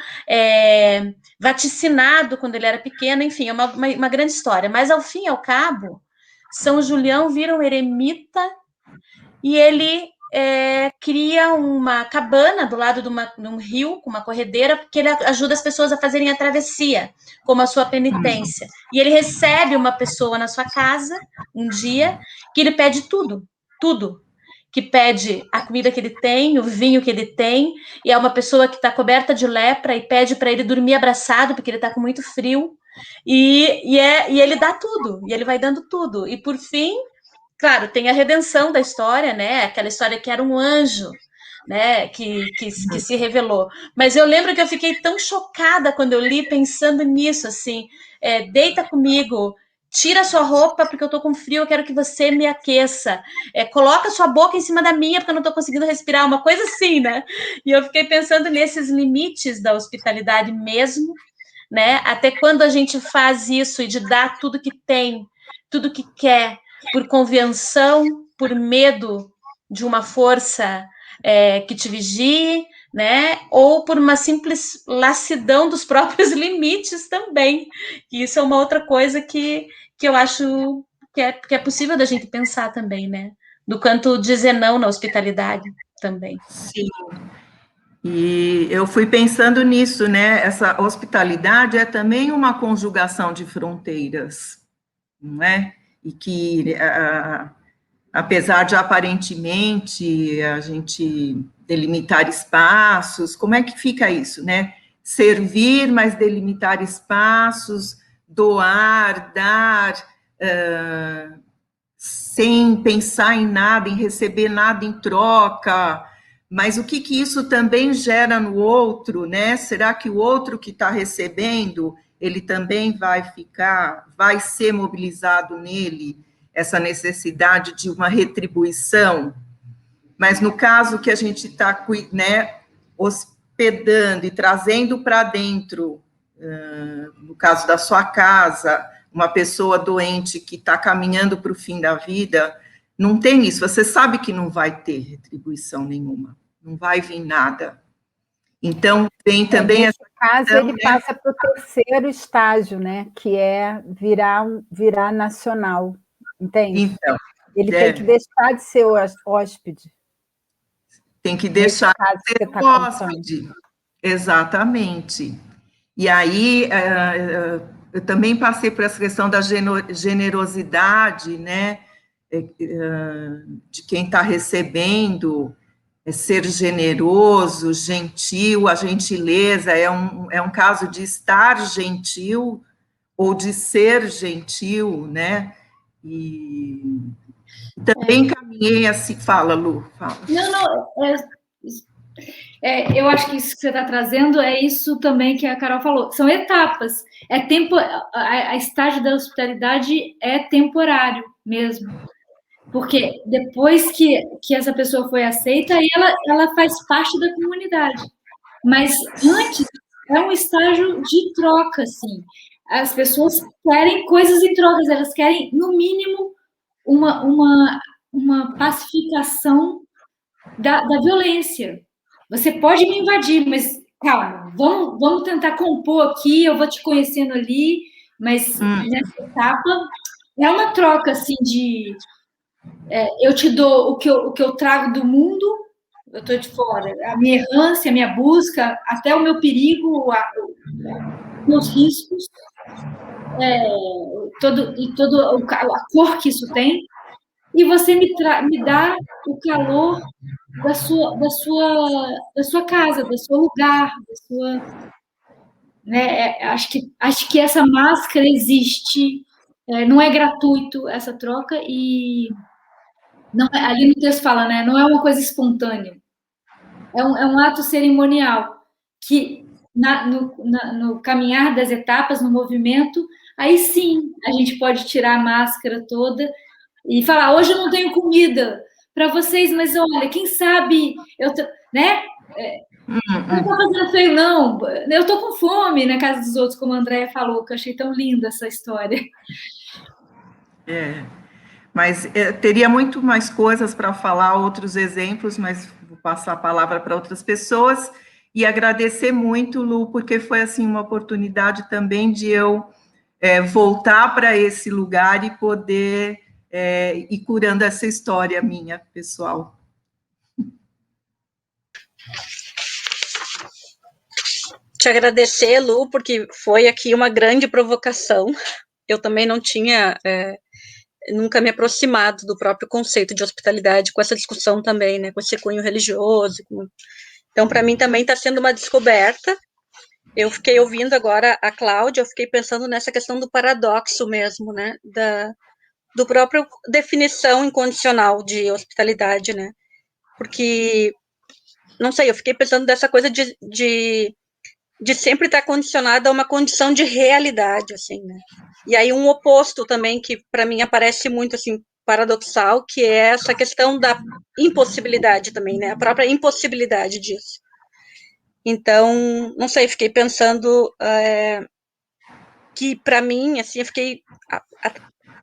vaticinado quando ele era pequeno. Enfim, é uma grande história. Mas, ao fim e ao cabo, São Julião vira um eremita e ele cria uma cabana do lado de um rio, com uma corredeira, porque ele ajuda as pessoas a fazerem a travessia, como a sua penitência. E ele recebe uma pessoa na sua casa, um dia, que ele pede tudo, tudo. Que pede a comida que ele tem, o vinho que ele tem, e é uma pessoa que está coberta de lepra e pede para ele dormir abraçado, porque ele está com muito frio, e ele dá tudo, e ele vai dando tudo. E, por fim, claro, tem a redenção da história, né? Aquela história que era um anjo, né? Que se revelou. Mas eu lembro que eu fiquei tão chocada quando eu li, pensando nisso, assim, deita comigo, tira sua roupa porque eu tô com frio, eu quero que você me aqueça. Coloca sua boca em cima da minha porque eu não tô conseguindo respirar, uma coisa assim, né? E eu fiquei pensando nesses limites da hospitalidade mesmo, né? Até quando a gente faz isso e de dar tudo que tem, tudo que quer, por convenção, por medo de uma força que te vigie, né? Ou por uma simples lassidão dos próprios limites também. E isso é uma outra coisa que eu acho que é possível da gente pensar também, né? Do quanto dizer não na hospitalidade também. sim. E eu fui pensando nisso, né? Essa hospitalidade é também uma conjugação de fronteiras, não é? E que, apesar de aparentemente a gente delimitar espaços, como é que fica isso, né? Servir, mas delimitar espaços, doar, dar, sem pensar em nada, em receber nada em troca, mas o que isso também gera no outro, né? Será que o outro que está recebendo, ele também vai ser mobilizado nele essa necessidade de uma retribuição? Mas no caso que a gente está, né, hospedando e trazendo para dentro, no caso da sua casa, uma pessoa doente que está caminhando para o fim da vida, não tem isso, você sabe que não vai ter retribuição nenhuma, não vai vir nada. Então, tem também nesse caso, ele passa para o terceiro estágio, né, que é virar nacional, entende? Então, ele tem que deixar de ser hóspede. Tem que deixar de ser hóspede. Exatamente. E aí, eu também passei por essa questão da generosidade, né, de quem está recebendo, ser generoso, gentil, a gentileza é um caso de estar gentil ou de ser gentil, né, e também caminhei assim, fala, Lu, fala. Não, eu acho que isso que você está trazendo é isso também que a Carol falou, são etapas, a estágio da hospitalidade é temporário mesmo, porque depois que essa pessoa foi aceita, aí ela faz parte da comunidade, mas antes é um estágio de troca, assim, as pessoas querem coisas em trocas, elas querem, no mínimo, uma pacificação da violência. Você pode me invadir, mas calma, vamos tentar compor aqui, eu vou te conhecendo ali, mas nessa etapa é uma troca assim de eu te dou o que eu trago do mundo, eu estou de fora, a minha errância, a minha busca, até o meu perigo, meus riscos, todo a cor que isso tem, e você me dá o calor da sua casa, do seu lugar, da sua, né? Acho que essa máscara existe, não é gratuito essa troca e não, ali no texto fala, né? Não é uma coisa espontânea, é um ato cerimonial que no caminhar das etapas, no movimento, aí sim a gente pode tirar a máscara toda e falar, hoje eu não tenho comida para vocês, mas olha, quem sabe, né? Não estou fazendo feio, não. Eu estou com fome na casa dos outros, como a Andréia falou, que eu achei tão linda essa história. Mas teria muito mais coisas para falar, outros exemplos, mas vou passar a palavra para outras pessoas e agradecer muito, Lu, porque foi assim uma oportunidade também de eu voltar para esse lugar e poder ir curando essa história minha, pessoal. Te agradecer, Lu, porque foi aqui uma grande provocação. Eu também não tinha nunca me aproximado do próprio conceito de hospitalidade com essa discussão também, né, com esse cunho religioso. Então, para mim também está sendo uma descoberta. Eu fiquei ouvindo agora a Cláudia, eu fiquei pensando nessa questão do paradoxo mesmo, né, do próprio definição incondicional de hospitalidade, né, porque, não sei, eu fiquei pensando dessa coisa de sempre estar condicionada a uma condição de realidade, assim, né, e aí um oposto também que para mim aparece muito, assim, paradoxal, que é essa questão da impossibilidade também, né, a própria impossibilidade disso. Então, não sei, fiquei pensando que, para mim, assim, eu fiquei,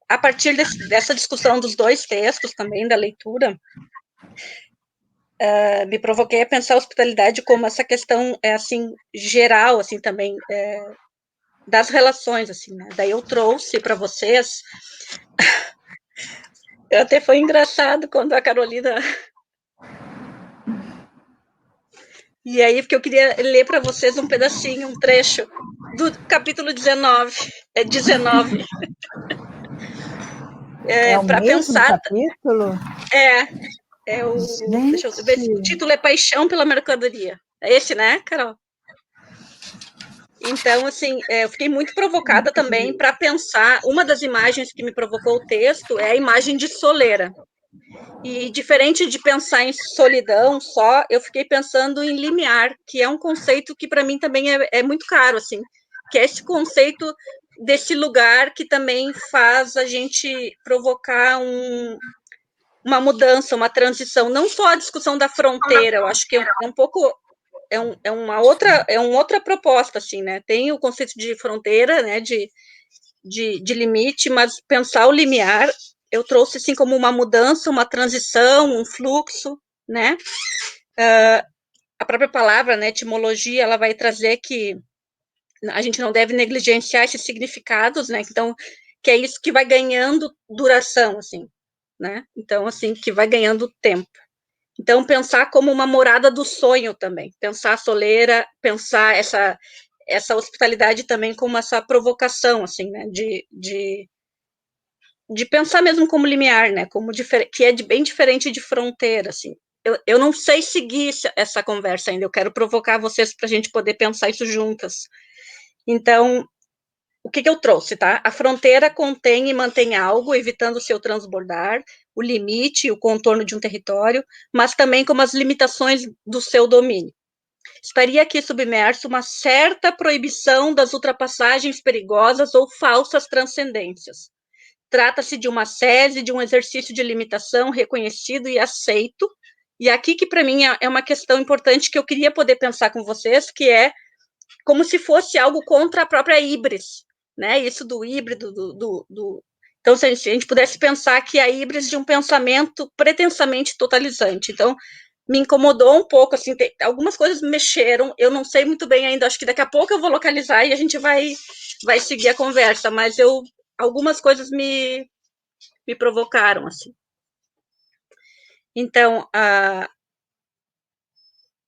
a partir dessa discussão dos dois textos também, da leitura, me provoquei a pensar a hospitalidade como essa questão, assim, geral, assim, também, das relações, assim, né? Daí eu trouxe para vocês, até foi engraçado quando a Carolina... E aí, porque eu queria ler para vocês um pedacinho, um trecho do capítulo 19. É 19. É o para mesmo pensar. Capítulo? Deixa eu ver se o título é Paixão pela Mercadoria. É esse, né, Carol? Então, assim, eu fiquei muito provocada também para pensar. Uma das imagens que me provocou o texto é a imagem de soleira. E diferente de pensar em solidão só, eu fiquei pensando em limiar, que é um conceito que para mim também é muito caro, assim, que é esse conceito desse lugar que também faz a gente provocar uma mudança, uma transição, não só a discussão da fronteira, eu acho que é um pouco uma outra proposta, assim, né? Tem o conceito de fronteira, né? De limite, mas pensar o limiar, eu trouxe assim como uma mudança, uma transição, um fluxo, né? A própria palavra, né, etimologia, ela vai trazer que a gente não deve negligenciar esses significados, né? Então, que é isso que vai ganhando duração, assim, né? Então, assim, que vai ganhando tempo. Então, pensar como uma morada do sonho também, pensar a soleira, pensar essa hospitalidade também como essa provocação, assim, né, de pensar mesmo como limiar, né, como que é bem diferente de fronteira, assim. Eu não sei seguir essa conversa ainda, eu quero provocar vocês para a gente poder pensar isso juntas. Então, o que eu trouxe, tá? A fronteira contém e mantém algo, evitando seu transbordar, o limite, o contorno de um território, mas também como as limitações do seu domínio. Estaria aqui submerso uma certa proibição das ultrapassagens perigosas ou falsas transcendências. Trata-se de uma sese, de um exercício de limitação reconhecido e aceito, e aqui que para mim é uma questão importante que eu queria poder pensar com vocês, que é como se fosse algo contra a própria híbris, né? Isso do híbrido, Então, se a gente pudesse pensar que a híbris de um pensamento pretensamente totalizante. Então, me incomodou um pouco, assim, algumas coisas me mexeram, eu não sei muito bem ainda, acho que daqui a pouco eu vou localizar e a gente vai seguir a conversa, mas algumas coisas me provocaram, assim. Então,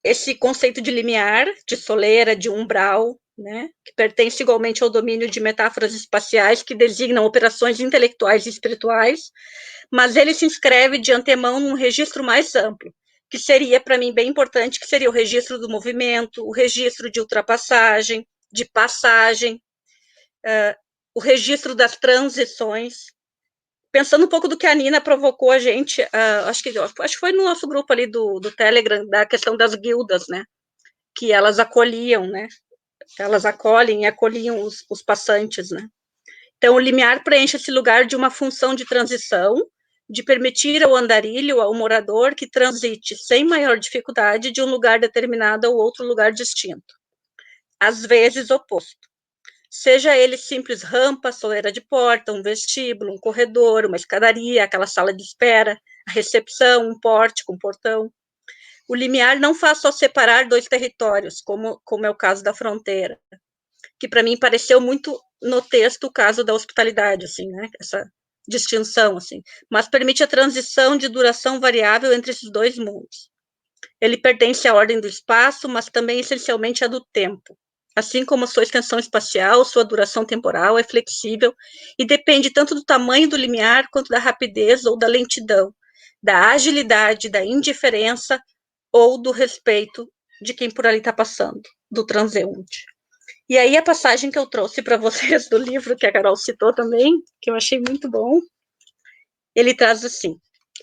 esse conceito de limiar, de soleira, de umbral, né, que pertence igualmente ao domínio de metáforas espaciais que designam operações intelectuais e espirituais, mas ele se inscreve de antemão num registro mais amplo, que seria, para mim, bem importante, que seria o registro do movimento, o registro de ultrapassagem, de passagem, o registro das transições. Pensando um pouco do que a Nina provocou a gente, acho que foi no nosso grupo ali do Telegram, da questão das guildas, né? Que elas acolhiam, né? Elas acolhem e acolhiam os passantes, né? Então, o limiar preenche esse lugar de uma função de transição, de permitir ao andarilho, ao morador, que transite sem maior dificuldade de um lugar determinado ao outro lugar distinto, às vezes oposto. Seja ele simples rampa, soleira de porta, um vestíbulo, um corredor, uma escadaria, aquela sala de espera, a recepção, um pórtico, um portão. O limiar não faz só separar dois territórios, como é o caso da fronteira, que para mim pareceu muito no texto o caso da hospitalidade, assim, né? Essa distinção, assim, mas permite a transição de duração variável entre esses dois mundos. Ele pertence à ordem do espaço, mas também essencialmente à do tempo. Assim como a sua extensão espacial, sua duração temporal é flexível e depende tanto do tamanho do limiar quanto da rapidez ou da lentidão, da agilidade, da indiferença ou do respeito de quem por ali está passando, do transeunte. E aí a passagem que eu trouxe para vocês do livro, que a Carol citou também, que eu achei muito bom, ele traz assim: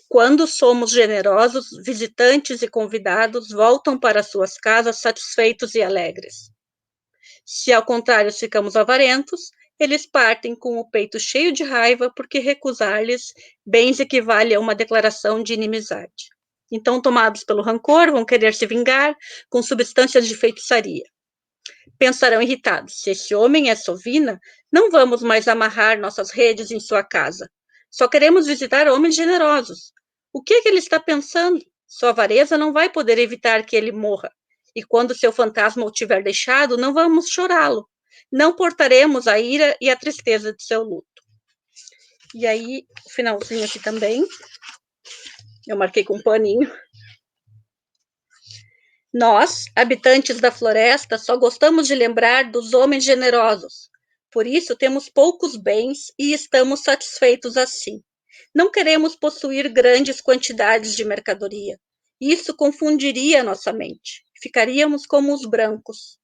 quando somos generosos, visitantes e convidados voltam para suas casas satisfeitos e alegres. Se, ao contrário, ficamos avarentos, eles partem com o peito cheio de raiva, porque recusar-lhes bens equivale a uma declaração de inimizade. Então, tomados pelo rancor, vão querer se vingar com substâncias de feitiçaria. Pensarão irritados: se esse homem é sovina, não vamos mais amarrar nossas redes em sua casa. Só queremos visitar homens generosos. O que ele está pensando? Sua avareza não vai poder evitar que ele morra. E quando seu fantasma o tiver deixado, não vamos chorá-lo. Não portaremos a ira e a tristeza de seu luto. E aí, o finalzinho aqui também. Eu marquei com um paninho. Nós, habitantes da floresta, só gostamos de lembrar dos homens generosos. Por isso, temos poucos bens e estamos satisfeitos assim. Não queremos possuir grandes quantidades de mercadoria. Isso confundiria nossa mente. Ficaríamos como os brancos.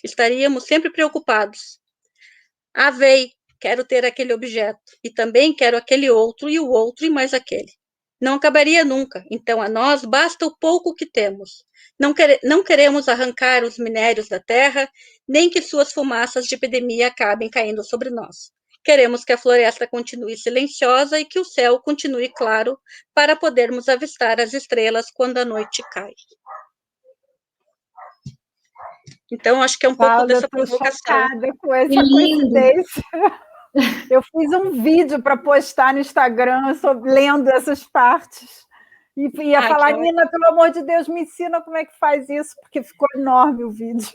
Estaríamos sempre preocupados. Vei, quero ter aquele objeto, e também quero aquele outro, e o outro, e mais aquele. não acabaria nunca. Então, a nós basta o pouco que temos. Não queremos arrancar os minérios da terra, nem que suas fumaças de epidemia acabem caindo sobre nós. Queremos que a floresta continue silenciosa e que o céu continue claro para podermos avistar as estrelas quando a noite cai. Então, acho que é um pouco dessa provocação. Chocada com essa coincidência. Eu fiz um vídeo para postar no Instagram lendo essas partes. E ia falar, Nina, pelo amor de Deus, me ensina como é que faz isso, porque ficou enorme o vídeo.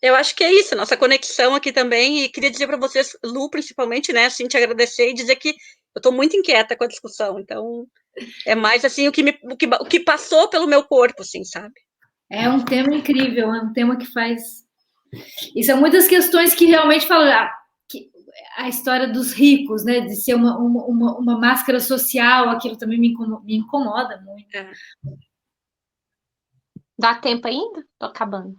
Eu acho que é isso, nossa conexão aqui também, e queria dizer para vocês, Lu, principalmente, né, assim, te agradecer e dizer que eu estou muito inquieta com a discussão, então é mais, assim, o que passou pelo meu corpo, assim, sabe? É um tema incrível, é um tema que faz... E são muitas questões que realmente falam a história dos ricos, né, de ser uma máscara social, aquilo também me incomoda muito. É. Dá tempo ainda? Tô acabando.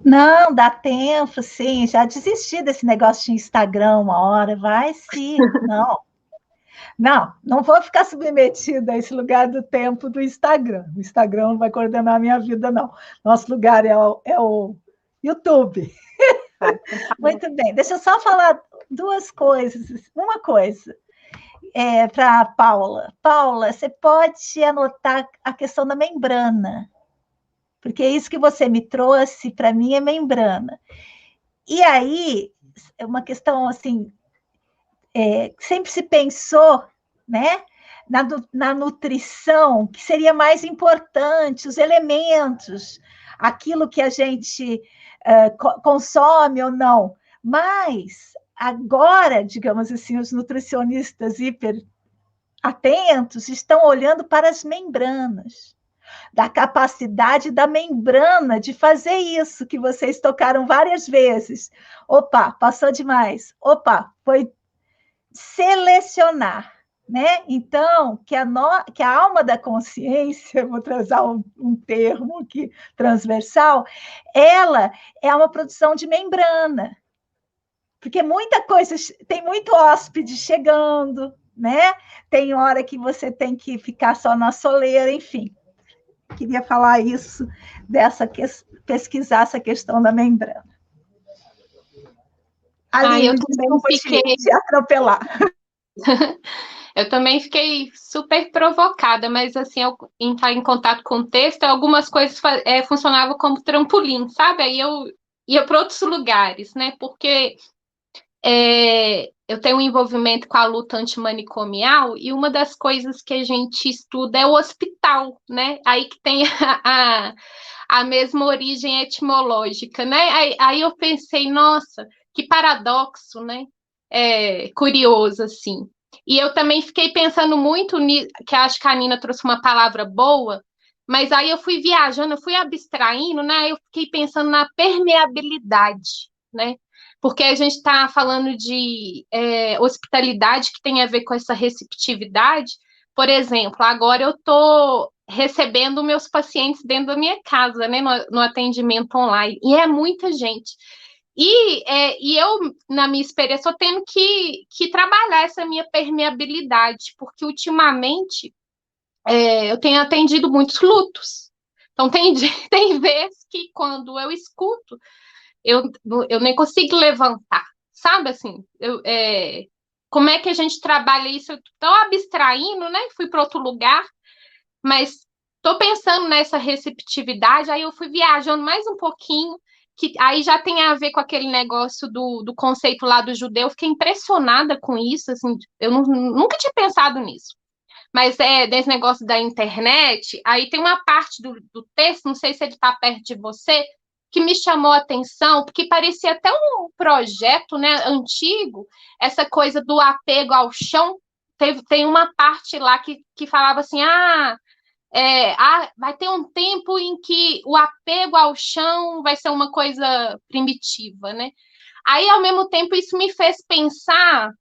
Não, dá tempo, sim. Já desisti desse negócio de Instagram uma hora. Vai sim. Não vou ficar submetida a esse lugar do tempo do Instagram. O Instagram não vai coordenar a minha vida, não. Nosso lugar é o YouTube. Muito bem. Deixa eu só falar duas coisas. Uma coisa para a Paula. Paula, você pode anotar a questão da membrana, porque isso que você me trouxe, para mim, é membrana. E aí, é uma questão, assim, sempre se pensou, né, na nutrição, que seria mais importante, os elementos, aquilo que a gente consome ou não. Mas, agora, digamos assim, os nutricionistas hiper atentos estão olhando para as membranas, da capacidade da membrana de fazer isso que vocês tocaram várias vezes. Opa, passou demais. Opa, foi selecionar, né? Então, que a alma da consciência, vou trazer um termo aqui transversal, ela é uma produção de membrana, porque muita coisa, tem muito hóspede chegando, né? Tem hora que você tem que ficar só na soleira, enfim. Queria falar isso, pesquisar essa questão da membrana. Ali, eu também fiquei... te atropelar. Eu também fiquei super provocada, mas assim, eu entrar em contato com o texto, algumas coisas funcionavam como trampolim, sabe? Aí eu ia para outros lugares, né? Porque eu tenho um envolvimento com a luta antimanicomial, e uma das coisas que a gente estuda é o hospital, né? Aí que tem a mesma origem etimológica, né? Aí eu pensei, nossa, que paradoxo, né? Curioso, assim. E eu também fiquei pensando muito nisso, que acho que a Nina trouxe uma palavra boa, mas aí eu fui viajando, eu fui abstraindo, né? Eu fiquei pensando na permeabilidade, né? Porque a gente está falando de hospitalidade que tem a ver com essa receptividade. Por exemplo, agora eu estou recebendo meus pacientes dentro da minha casa, né, no atendimento online, e é muita gente. E eu, na minha experiência, estou tendo que trabalhar essa minha permeabilidade, porque ultimamente eu tenho atendido muitos lutos. Então, tem vezes que quando eu escuto, eu nem consigo levantar, sabe, assim, como é que a gente trabalha isso? Eu estou abstraindo, né, fui para outro lugar, mas estou pensando nessa receptividade, aí eu fui viajando mais um pouquinho, que aí já tem a ver com aquele negócio do conceito lá do judeu, fiquei impressionada com isso, assim, eu nunca tinha pensado nisso. Mas desse negócio da internet, aí tem uma parte do texto, não sei se ele está perto de você, que me chamou a atenção, porque parecia até um projeto, né, antigo, essa coisa do apego ao chão. Tem uma parte lá que falava assim, vai ter um tempo em que o apego ao chão vai ser uma coisa primitiva, né? Aí, ao mesmo tempo, isso me fez pensar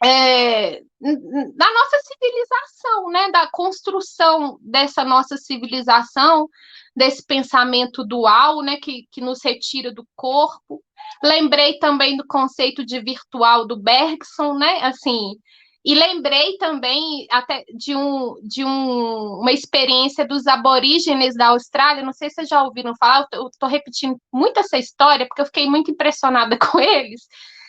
da nossa civilização, né? Da construção dessa nossa civilização, desse pensamento dual, né? Que nos retira do corpo. Lembrei também do conceito de virtual do Bergson, né? Assim, E lembrei também até de uma experiência dos aborígenes da Austrália, não sei se vocês já ouviram falar, eu estou repetindo muito essa história, porque eu fiquei muito impressionada com eles.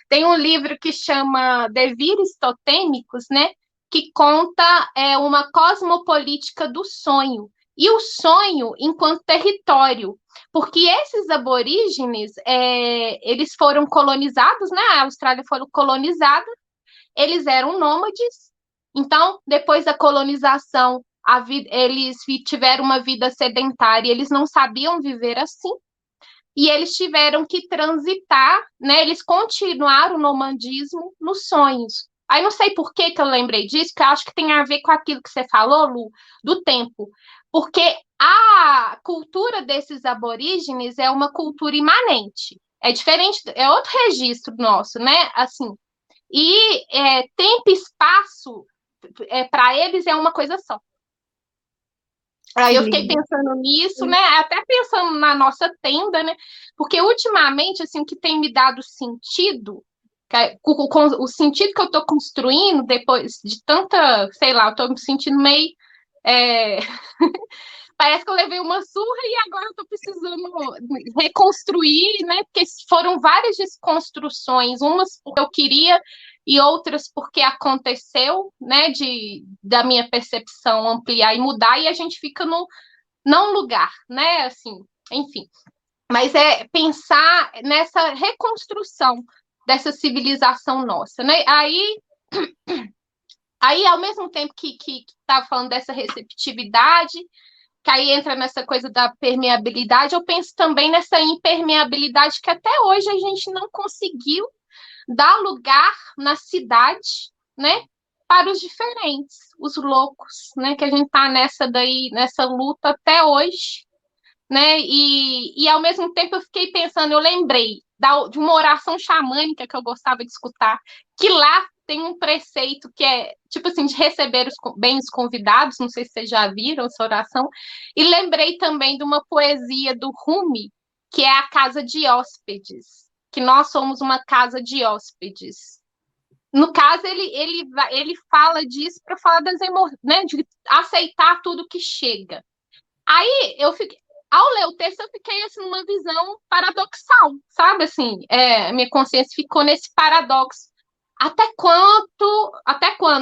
Tem um livro que chama Devires Totêmicos, né, que conta uma cosmopolítica do sonho, e o sonho enquanto território, porque esses aborígenes, eles foram colonizados, né, a Austrália foi colonizada, eles eram nômades, então, depois da colonização, eles tiveram uma vida sedentária, eles não sabiam viver assim, e eles tiveram que transitar, né? Eles continuaram o nomadismo nos sonhos. Aí não sei por que eu lembrei disso, que eu acho que tem a ver com aquilo que você falou, Lu, do tempo. Porque a cultura desses aborígenes é uma cultura imanente. É diferente, é outro registro nosso, né? Assim, e tempo e espaço, para eles, é uma coisa só. Aí eu fiquei pensando nisso, né? Até pensando na nossa tenda, né? Porque ultimamente, assim, o que tem me dado sentido, o sentido que eu estou construindo depois de tanta, sei lá, eu estou me sentindo meio. Parece que eu levei uma surra e agora eu estou precisando reconstruir, né? Porque foram várias desconstruções, umas porque eu queria e outras porque aconteceu, né? Da minha percepção ampliar e mudar, e a gente fica não lugar, né? Assim, enfim. Mas é pensar nessa reconstrução dessa civilização nossa, né? Aí ao mesmo tempo que estava falando dessa receptividade, que aí entra nessa coisa da permeabilidade, eu penso também nessa impermeabilidade que até hoje a gente não conseguiu dar lugar na cidade, né, para os diferentes, os loucos, né, que a gente está nessa luta até hoje, né, e ao mesmo tempo eu fiquei pensando, eu lembrei de uma oração xamânica que eu gostava de escutar, que lá tem um preceito que é, tipo assim, de receber bem os convidados, não sei se vocês já viram essa oração, e lembrei também de uma poesia do Rumi, que é a casa de hóspedes, que nós somos uma casa de hóspedes. No caso, ele fala disso para falar das emoções, né, de aceitar tudo que chega. Aí, ao ler o texto, eu fiquei assim, numa visão paradoxal, sabe? Assim, minha consciência ficou nesse paradoxo. Até quando,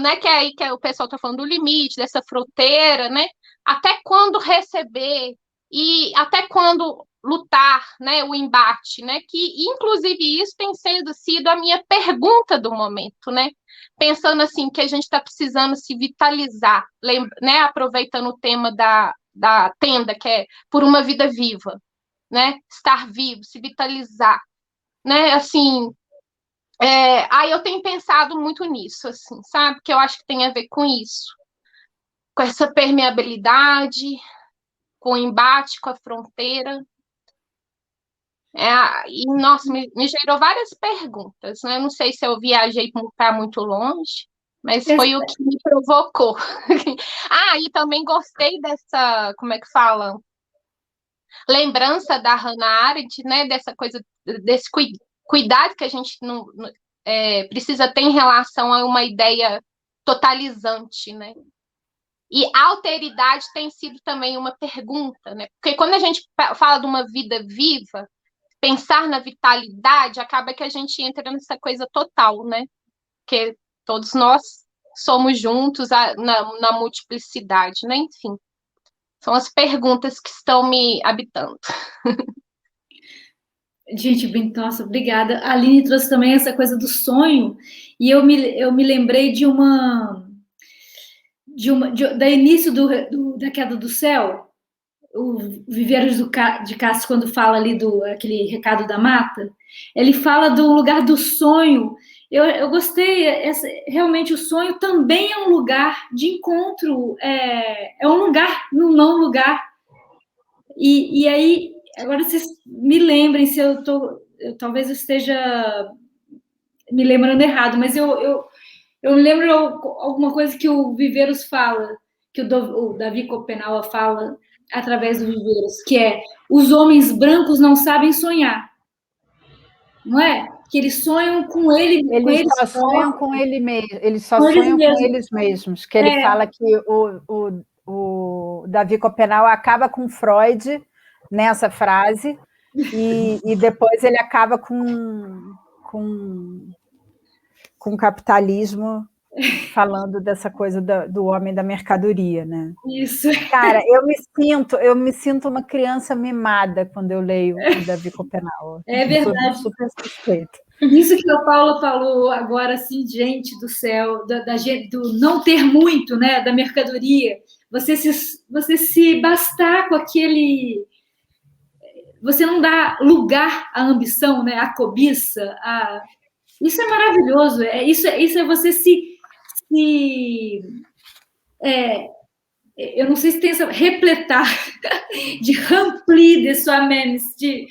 né? Que é aí que o pessoal está falando do limite, dessa fronteira, né? Até quando receber e até quando lutar, né? O embate, né? Que, inclusive, isso tem sido a minha pergunta do momento, né? Pensando assim, que a gente está precisando se vitalizar, né? Aproveitando o tema da tenda, que é por uma vida viva, né? Estar vivo, se vitalizar, né? Assim, aí eu tenho pensado muito nisso, assim, sabe? Que eu acho que tem a ver com isso, com essa permeabilidade, com o embate, com a fronteira. E, nossa, me gerou várias perguntas, né? Eu não sei se eu viajei para muito longe, mas foi o que me provocou. E também gostei dessa, como é que fala? Lembrança da Hannah Arendt, né? Dessa coisa, desse cuidado que a gente não precisa ter em relação a uma ideia totalizante, né? E a alteridade tem sido também uma pergunta, né? Porque quando a gente fala de uma vida viva, pensar na vitalidade, acaba que a gente entra nessa coisa total, né? Porque todos nós somos juntos na multiplicidade, né? Enfim, são as perguntas que estão me habitando. Gente, bem, nossa, obrigada. A Aline trouxe também essa coisa do sonho, e eu me lembrei da início da queda do céu, o Viveiros de Castro, quando fala ali aquele recado da mata, ele fala do lugar do sonho. Eu gostei, realmente o sonho também é um lugar de encontro, é um lugar no não lugar. E aí, agora vocês me lembrem se talvez eu esteja me lembrando errado, mas eu me lembro alguma coisa que o Viveiros fala, que o Davi Copenaua fala através do Viveiros, que é: os homens brancos não sabem sonhar, não é? que eles sonham com ele, eles só sonham com ele mesmo, eles só sonham com eles mesmos, que ele fala que o Davi Copenau acaba com Freud nessa frase, e depois ele acaba com o capitalismo, falando dessa coisa do homem da mercadoria, né? Isso. Cara, eu me sinto uma criança mimada quando eu leio o Davi Copenau. É verdade. Sou super suspeita. Isso que a Paula falou agora, assim, gente do céu, do não ter muito, né, da mercadoria, você se bastar com aquele... Você não dá lugar à ambição, né, à cobiça, isso é maravilhoso, isso é você eu não sei se tem essa repletar de remplir de soi-même, de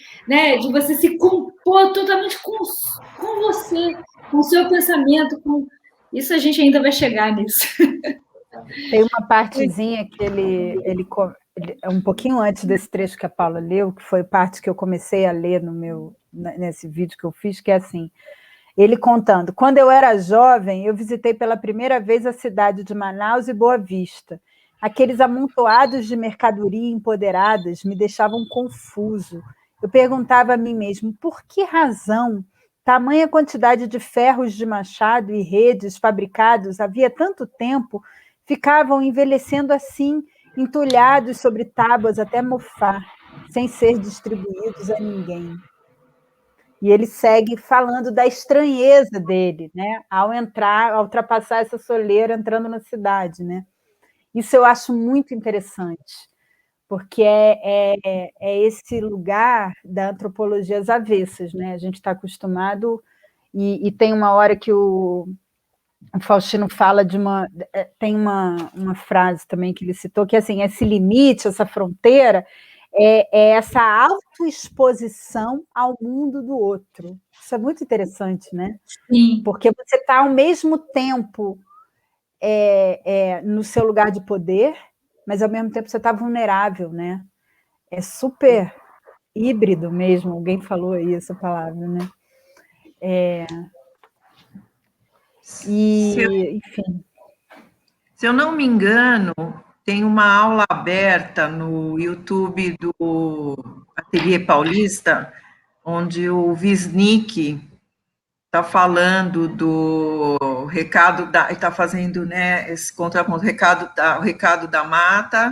você se compor totalmente com você, com o seu pensamento, isso a gente ainda vai chegar nisso. Tem uma partezinha que ele um pouquinho antes desse trecho que a Paula leu, que foi parte que eu comecei a ler nesse vídeo que eu fiz, que é assim, ele contando: quando eu era jovem, eu visitei pela primeira vez a cidade de Manaus e Boa Vista. Aqueles amontoados de mercadoria empoderadas me deixavam confuso. Eu perguntava a mim mesmo, por que razão tamanha quantidade de ferros de machado e redes fabricados havia tanto tempo ficavam envelhecendo assim, entulhados sobre tábuas até mofar, sem ser distribuídos a ninguém. E ele segue falando da estranheza dele, né, ao ultrapassar essa soleira entrando na cidade, né? Isso eu acho muito interessante, porque é esse lugar da antropologia às avessas, né? A gente está acostumado, e tem uma hora que o Faustino fala tem uma frase também que ele citou, que assim, esse limite, essa fronteira, é essa autoexposição ao mundo do outro. Isso é muito interessante, né? Sim. Porque você está ao mesmo tempo no seu lugar de poder, mas ao mesmo tempo você está vulnerável, né? É super híbrido mesmo, alguém falou aí essa palavra, né? Enfim. Se eu não me engano, tem uma aula aberta no YouTube do Ateliê Paulista, onde o Wisnik está falando do recado está fazendo, né, esse contraponto, o recado da mata,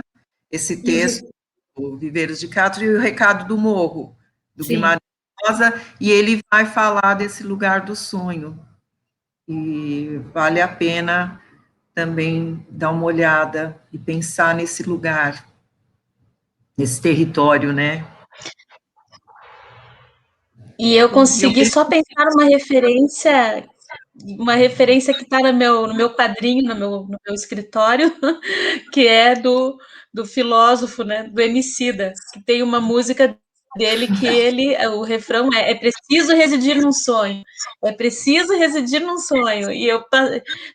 esse texto do Viveiros de Castro, e o recado do morro, do Guimarães Rosa, e ele vai falar desse lugar do sonho. E vale a pena também dar uma olhada e pensar nesse lugar, nesse território, né? E eu consegui só pensar numa referência que está no meu quadrinho, no meu escritório, que é do filósofo, né, do Emicida, que tem uma música dele que o refrão é preciso residir num sonho, é preciso residir num sonho, e eu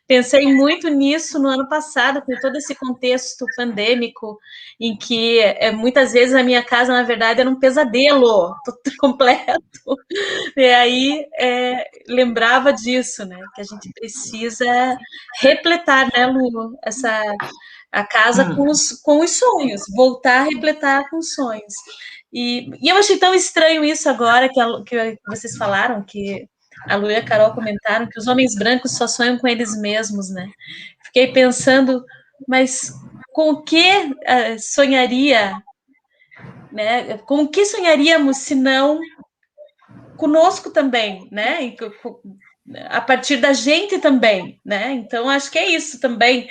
pensei muito nisso no ano passado, com todo esse contexto pandêmico, em que muitas vezes a minha casa, na verdade, era um pesadelo completo, e aí lembrava disso, né, que a gente precisa repletar, né, Lu, a casa com os sonhos, voltar a repletar com sonhos. E eu achei tão estranho isso agora que vocês falaram, que a Lu e a Carol comentaram, que os homens brancos só sonham com eles mesmos, né? Fiquei pensando, mas com o que sonharia, né? Com o que sonharíamos se não conosco também, né? A partir da gente também, né? Então, acho que é isso também,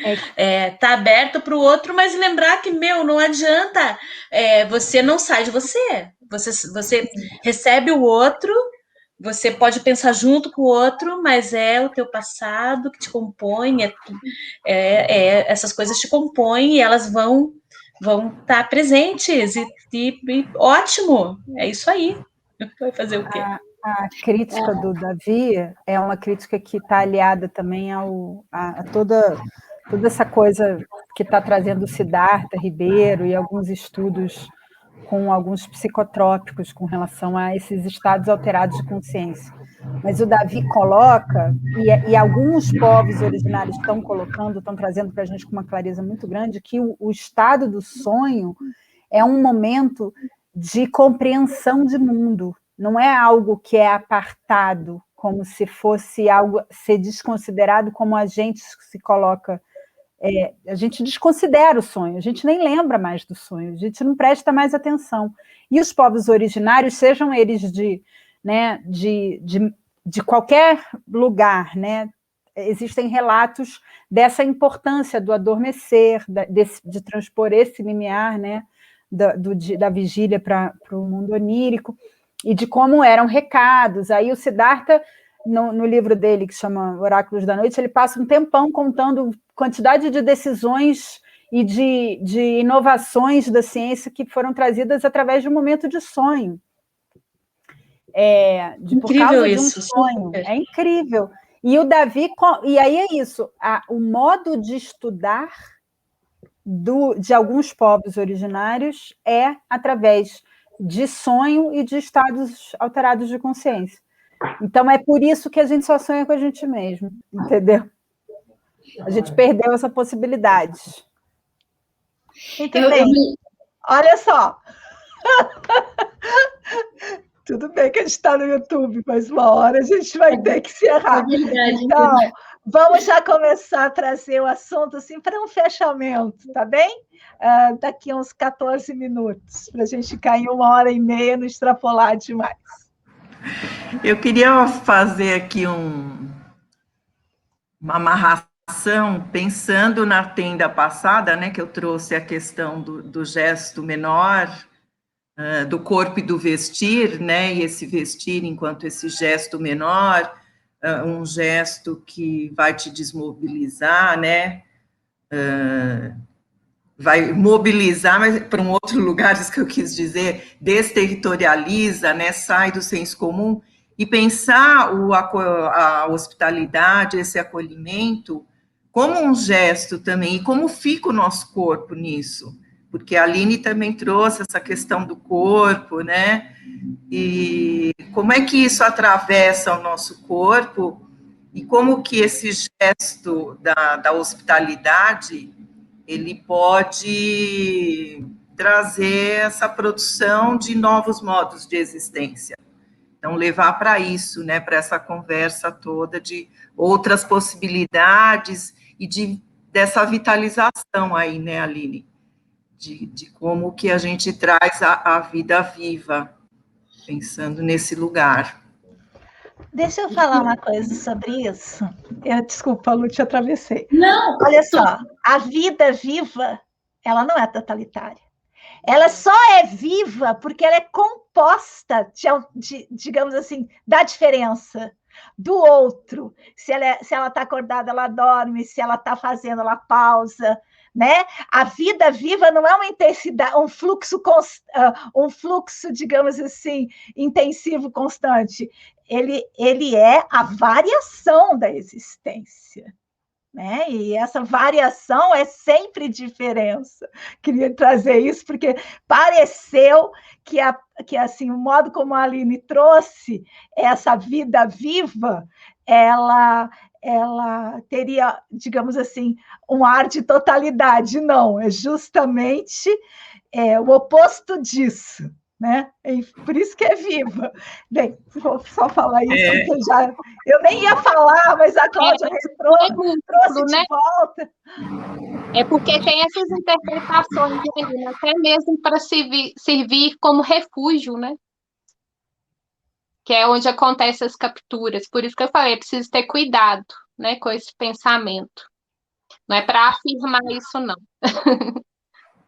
tá aberto para o outro, mas lembrar que, não adianta, você não sai de você recebe o outro, você pode pensar junto com o outro, mas é o teu passado que te compõe, essas coisas te compõem e elas vão estar presentes, e ótimo, é isso aí. Vai fazer o quê? A crítica do Davi é uma crítica que está aliada também a toda essa coisa que está trazendo o Siddhartha Ribeiro e alguns estudos com alguns psicotrópicos com relação a esses estados alterados de consciência. Mas o Davi coloca, e alguns povos originários estão colocando, estão trazendo para a gente com uma clareza muito grande, que o estado do sonho é um momento de compreensão de mundo, não é algo que é apartado, como se fosse algo ser desconsiderado, como a gente se coloca. A gente desconsidera o sonho, a gente nem lembra mais do sonho, a gente não presta mais atenção. E os povos originários, sejam eles de qualquer lugar, né, existem relatos dessa importância do adormecer, de transpor esse limiar, né, da vigília para o mundo onírico, e de como eram recados. Aí o Siddhartha, no livro dele, que chama Oráculos da Noite, ele passa um tempão contando quantidade de decisões e de inovações da ciência que foram trazidas através de um momento de sonho. Por causa de um sonho. É incrível. E o Davi, e aí é isso, o modo de estudar de alguns povos originários é através de sonho e de estados alterados de consciência. Então, é por isso que a gente só sonha com a gente mesmo, entendeu? A gente perdeu essa possibilidade. Muito bem. Olha só. Tudo bem que a gente está no YouTube, mas uma hora a gente vai ter que encerrar. Então, vamos já começar a trazer o assunto assim, para um fechamento, tá bem? Daqui a uns 14 minutos, para a gente ficar em 1h30, não extrapolar demais. Eu queria fazer aqui uma amarração, pensando na tenda passada, né, que eu trouxe a questão do gesto menor, do corpo e do vestir, né, e esse vestir enquanto esse gesto menor, um gesto que vai te desmobilizar, né, vai mobilizar, mas para um outro lugar, isso que eu quis dizer, desterritorializa, né, sai do senso comum, e pensar a hospitalidade, esse acolhimento, como um gesto também, e como fica o nosso corpo nisso, porque a Aline também trouxe essa questão do corpo, né, e como é que isso atravessa o nosso corpo, e como que esse gesto da hospitalidade, ele pode trazer essa produção de novos modos de existência. Então, levar para isso, né, para essa conversa toda de outras possibilidades e dessa vitalização aí, né, Aline? De como que a gente traz a vida viva, pensando nesse lugar. Deixa eu falar uma coisa sobre isso. Desculpa, Lu, te atravessei. Não! Olha só, a vida viva, ela não é totalitária. Ela só é viva porque ela é composta, digamos assim, da diferença do outro. Se ela está acordada, ela dorme. Se ela está fazendo, ela pausa. Né? A vida viva não é uma intensidade, um fluxo, digamos assim, intensivo, constante. Ele é a variação da existência. Né? E essa variação é sempre diferença. Queria trazer isso porque pareceu que assim, o modo como a Aline trouxe essa vida viva, ela teria, digamos assim, um ar de totalidade. Não, é justamente o oposto disso. Né? Por isso que é viva. Bem, vou só falar isso, porque eu nem ia falar, mas a Cláudia trouxe de volta. É porque tem essas interpretações, até mesmo para servir como refúgio, né? Que é onde acontecem as capturas. Por isso que eu falei, é preciso ter cuidado, né, com esse pensamento. Não é para afirmar isso, não.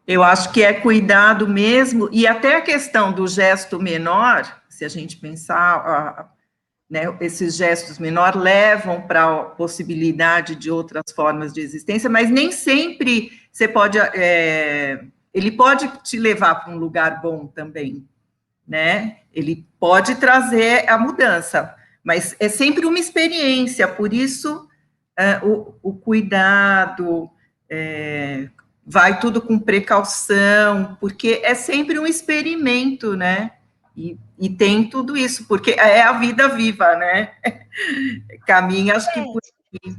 Eu acho que é cuidado mesmo, e até a questão do gesto menor, se a gente pensar, né, esses gestos menores levam para a possibilidade de outras formas de existência, mas nem sempre você pode, ele pode te levar para um lugar bom também, né? Ele pode trazer a mudança, mas é sempre uma experiência, por isso o cuidado, vai tudo com precaução, porque é sempre um experimento, né? E tem tudo isso, porque é a vida viva, né? Caminha, acho que por aqui.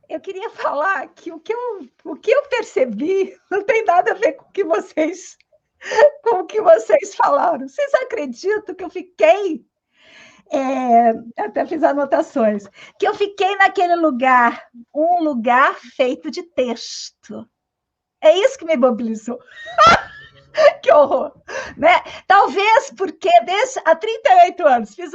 Eu queria falar que o que eu percebi não tem nada a ver com o que vocês falaram. Vocês acreditam que eu fiquei, até fiz anotações, que eu fiquei naquele lugar, um lugar feito de texto. É isso que me mobilizou. Que horror, né? Talvez porque há 38 anos, fiz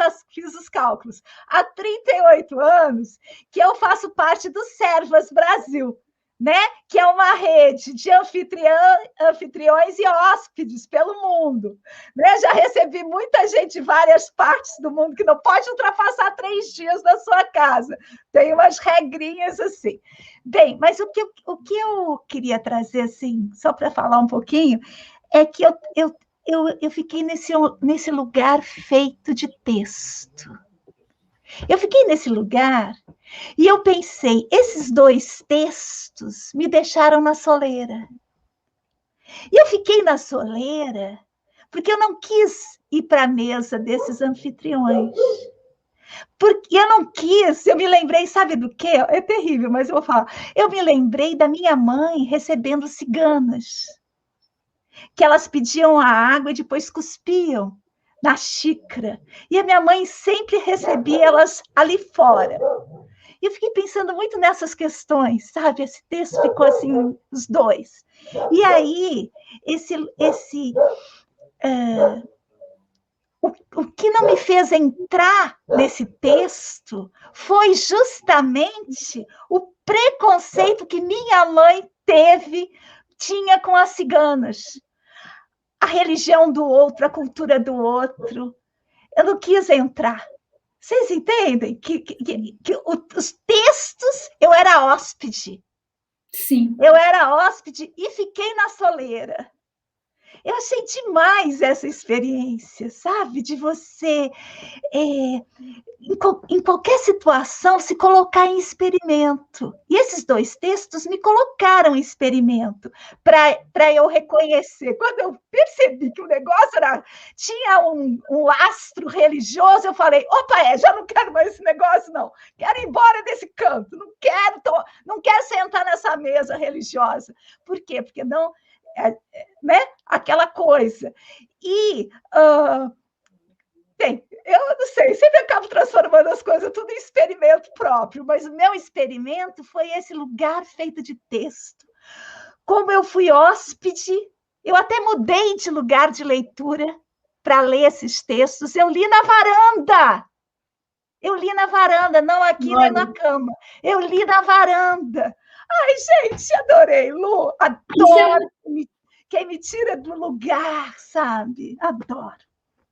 os cálculos, há 38 anos que eu faço parte do Servas Brasil, né? Que é uma rede de anfitriões e hóspedes pelo mundo. Né? Já recebi muita gente de várias partes do mundo que não pode ultrapassar 3 dias na sua casa. Tem umas regrinhas assim. Bem, mas o que eu queria trazer, assim, só para falar um pouquinho, é que eu fiquei nesse lugar feito de texto. Eu fiquei nesse lugar e eu pensei, esses 2 textos me deixaram na soleira. E eu fiquei na soleira porque eu não quis ir para a mesa desses anfitriões. Porque eu não quis, eu me lembrei, sabe do quê? É terrível, mas eu vou falar. Eu me lembrei da minha mãe recebendo ciganas, que elas pediam a água e depois cuspiam na xícara. E a minha mãe sempre recebia elas ali fora. E eu fiquei pensando muito nessas questões, sabe? Esse texto ficou assim, os 2. E aí, o que não me fez entrar nesse texto foi justamente o preconceito que minha mãe tinha com as ciganas. A religião do outro, a cultura do outro. Eu não quis entrar. Vocês entendem? Que os textos, eu era hóspede. Sim. Eu era hóspede e fiquei na soleira. Eu achei demais essa experiência, sabe? De você, em qualquer situação, se colocar em experimento. E esses 2 textos me colocaram em experimento, para eu reconhecer. Quando eu percebi que o negócio tinha um lastro religioso, eu falei, opa, já não quero mais esse negócio, não. Quero ir embora desse canto, não quero sentar nessa mesa religiosa. Por quê? Porque não... né? Aquela coisa. E, bem, eu não sei, sempre acabo transformando as coisas tudo em experimento próprio, mas o meu experimento foi esse lugar feito de texto. Como eu fui hóspede, eu até mudei de lugar de leitura para ler esses textos, eu li na varanda. Não aqui nem na cama. Eu li na varanda. Ai, gente, adorei, Lu. Adoro quem me tira do lugar, sabe? Adoro.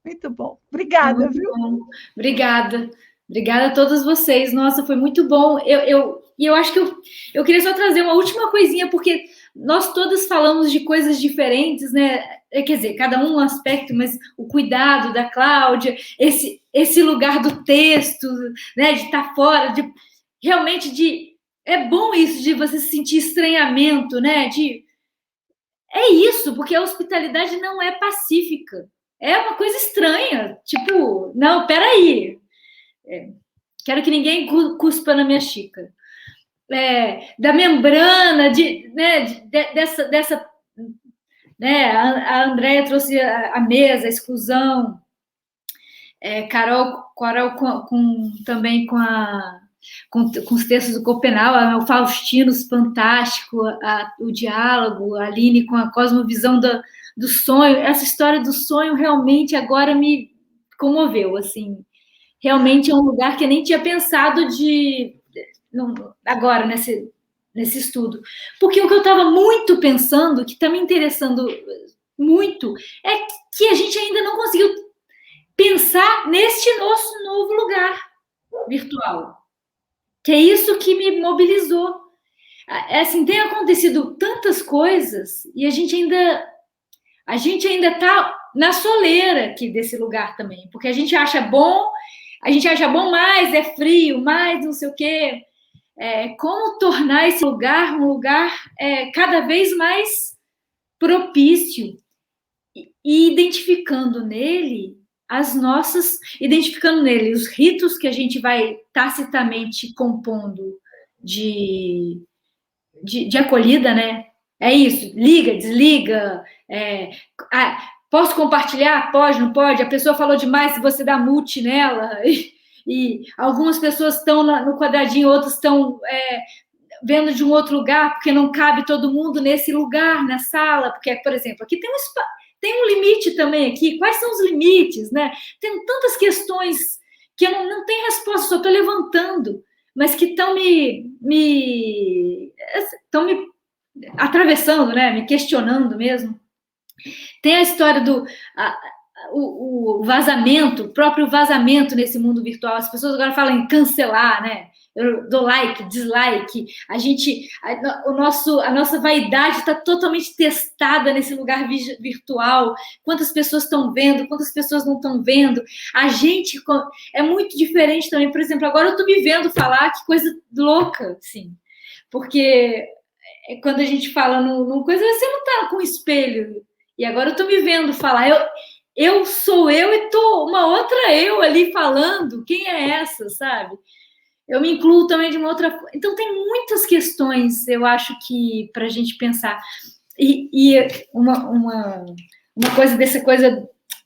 Muito bom. Obrigada, muito viu? Bom. Obrigada. Obrigada a todos vocês. Nossa, foi muito bom. Eu acho que eu queria só trazer uma última coisinha, porque nós todas falamos de coisas diferentes, né? Quer dizer, cada um aspecto, mas o cuidado da Cláudia, esse lugar do texto, né? De estar fora, realmente é bom isso de você sentir estranhamento, né? É isso, porque a hospitalidade não é pacífica. É uma coisa estranha. Tipo, não, peraí. Quero que ninguém cuspa na minha xícara. Da membrana, dessa né? A Andréia trouxe a mesa, a exclusão. Carol também com os textos do Copenau, o Faustinos, fantástico, o diálogo, a Aline com a cosmovisão do sonho. Essa história do sonho realmente agora me comoveu, assim. Realmente é um lugar que eu nem tinha pensado agora, nesse estudo. Porque o que eu estava muito pensando, que está me interessando muito, é que a gente ainda não conseguiu pensar neste nosso novo lugar virtual. Que é isso que me mobilizou. Assim, tem acontecido tantas coisas e a gente ainda está na soleira aqui desse lugar também, porque a gente acha bom, mais é frio, mais não sei o quê. como tornar esse lugar um lugar cada vez mais propício e identificando nele os ritos que a gente vai tacitamente compondo de acolhida, né? É isso, liga, desliga, posso compartilhar? Pode, não pode? A pessoa falou demais, se você dá mute nela, e algumas pessoas estão no quadradinho, outras estão vendo de um outro lugar, porque não cabe todo mundo nesse lugar, na sala, porque, por exemplo, aqui tem um limite também aqui, quais são os limites, né? Tem tantas questões que eu não tenho resposta, só estou levantando, mas que estão me atravessando, né? Me questionando mesmo. Tem a história do o vazamento, o próprio vazamento nesse mundo virtual. As pessoas agora falam em cancelar, né? Eu dou like, dislike. A nossa vaidade está totalmente testada nesse lugar virtual. Quantas pessoas estão vendo, quantas pessoas não estão vendo. A gente é muito diferente também. Por exemplo, agora eu estou me vendo falar, que coisa louca, assim. Porque quando a gente fala numa coisa, você não está com espelho. E agora eu estou me vendo falar. Eu sou eu e tô uma outra eu ali falando. Quem é essa, sabe? Eu me incluo também de uma outra... Então, tem muitas questões, eu acho, que para a gente pensar. E uma coisa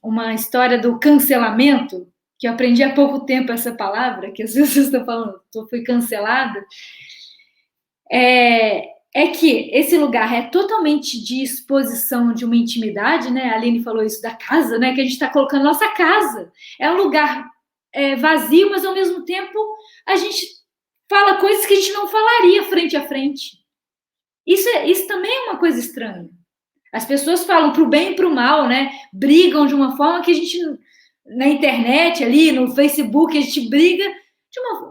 uma história do cancelamento, que eu aprendi há pouco tempo essa palavra, que às vezes eu estou falando, fui cancelada, é que esse lugar é totalmente de exposição de uma intimidade, né? A Aline falou isso da casa, né? Que a gente está colocando nossa casa. É um lugar vazio, mas ao mesmo tempo a gente fala coisas que a gente não falaria frente a frente. Isso também é uma coisa estranha. As pessoas falam pro bem e pro mal, né? Brigam de uma forma que a gente, na internet, ali, no Facebook, a gente briga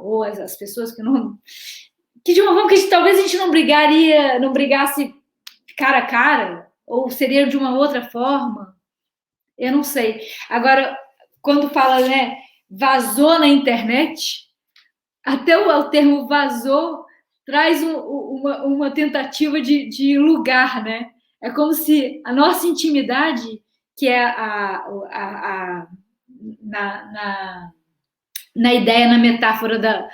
ou as pessoas que de uma forma que talvez a gente não brigasse cara a cara, ou seria de uma outra forma. Eu não sei. Agora, quando fala, né, vazou na internet, até o termo vazou traz uma tentativa de lugar, né? É como se a nossa intimidade, que é na ideia, na metáfora da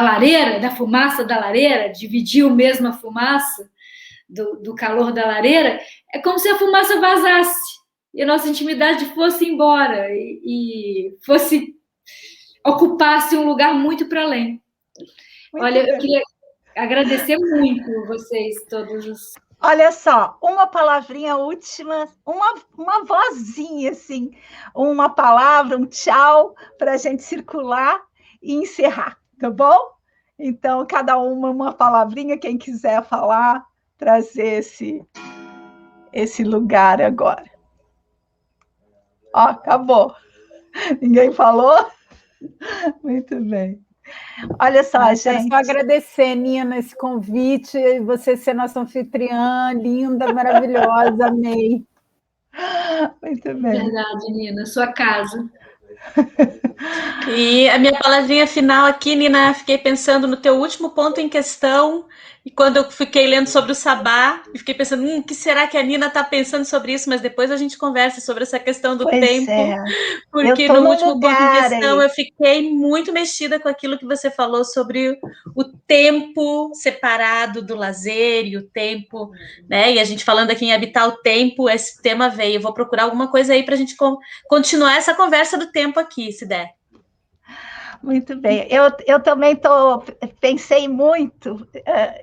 lareira, da fumaça da lareira, dividir o mesmo a fumaça do calor da lareira, é como se a fumaça vazasse e a nossa intimidade fosse embora e ocupasse um lugar muito para além. Olha, eu queria agradecer muito vocês todos. Olha só, uma palavrinha última, uma vozinha, assim, uma palavra, um tchau, para a gente circular e encerrar, tá bom? Então, cada uma palavrinha, quem quiser falar, trazer esse lugar agora. Ó, acabou. Ninguém falou? Muito bem. Olha só, gente. Quero só agradecer, Nina, esse convite, e você ser nossa anfitriã, linda, maravilhosa, amei. Muito bem. Verdade, Nina, sua casa. E a minha palavrinha final aqui, Nina, fiquei pensando no teu último ponto em questão, e quando eu fiquei lendo sobre o sabá, e fiquei pensando, o que será que a Nina está pensando sobre isso? Mas depois a gente conversa sobre essa questão do tempo, porque no último ponto em questão eu fiquei muito mexida com aquilo que você falou sobre o tempo separado do lazer e o tempo, né? E a gente falando aqui em habitar o tempo, esse tema veio. Eu vou procurar alguma coisa aí para a gente continuar essa conversa do tempo aqui, se der. Muito bem. Eu também pensei muito,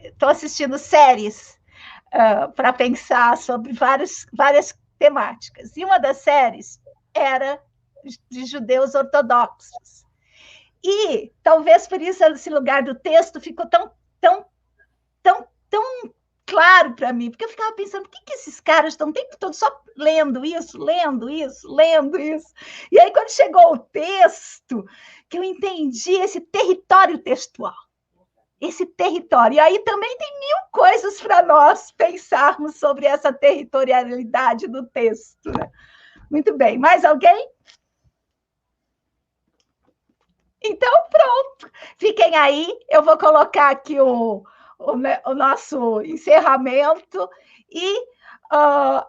estou assistindo séries para pensar sobre várias temáticas. E uma das séries era de judeus ortodoxos. E talvez por isso esse lugar do texto ficou tão claro para mim, porque eu ficava pensando, por que esses caras estão o tempo todo só lendo isso? E aí, quando chegou o texto, que eu entendi esse território textual, esse território. E aí também tem 1000 coisas para nós pensarmos sobre essa territorialidade do texto. Né? Muito bem. Mais alguém? Então, pronto. Fiquem aí, eu vou colocar aqui o nosso encerramento e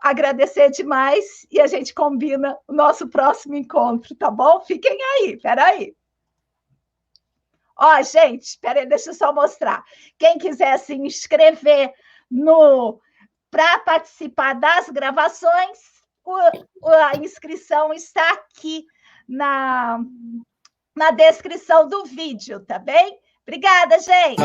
agradecer demais, e a gente combina o nosso próximo encontro, tá bom? Fiquem aí, peraí. Ó, gente, espera aí, deixa eu só mostrar. Quem quiser se inscrever para participar das gravações, a inscrição está aqui na descrição do vídeo, tá bem? Obrigada, gente!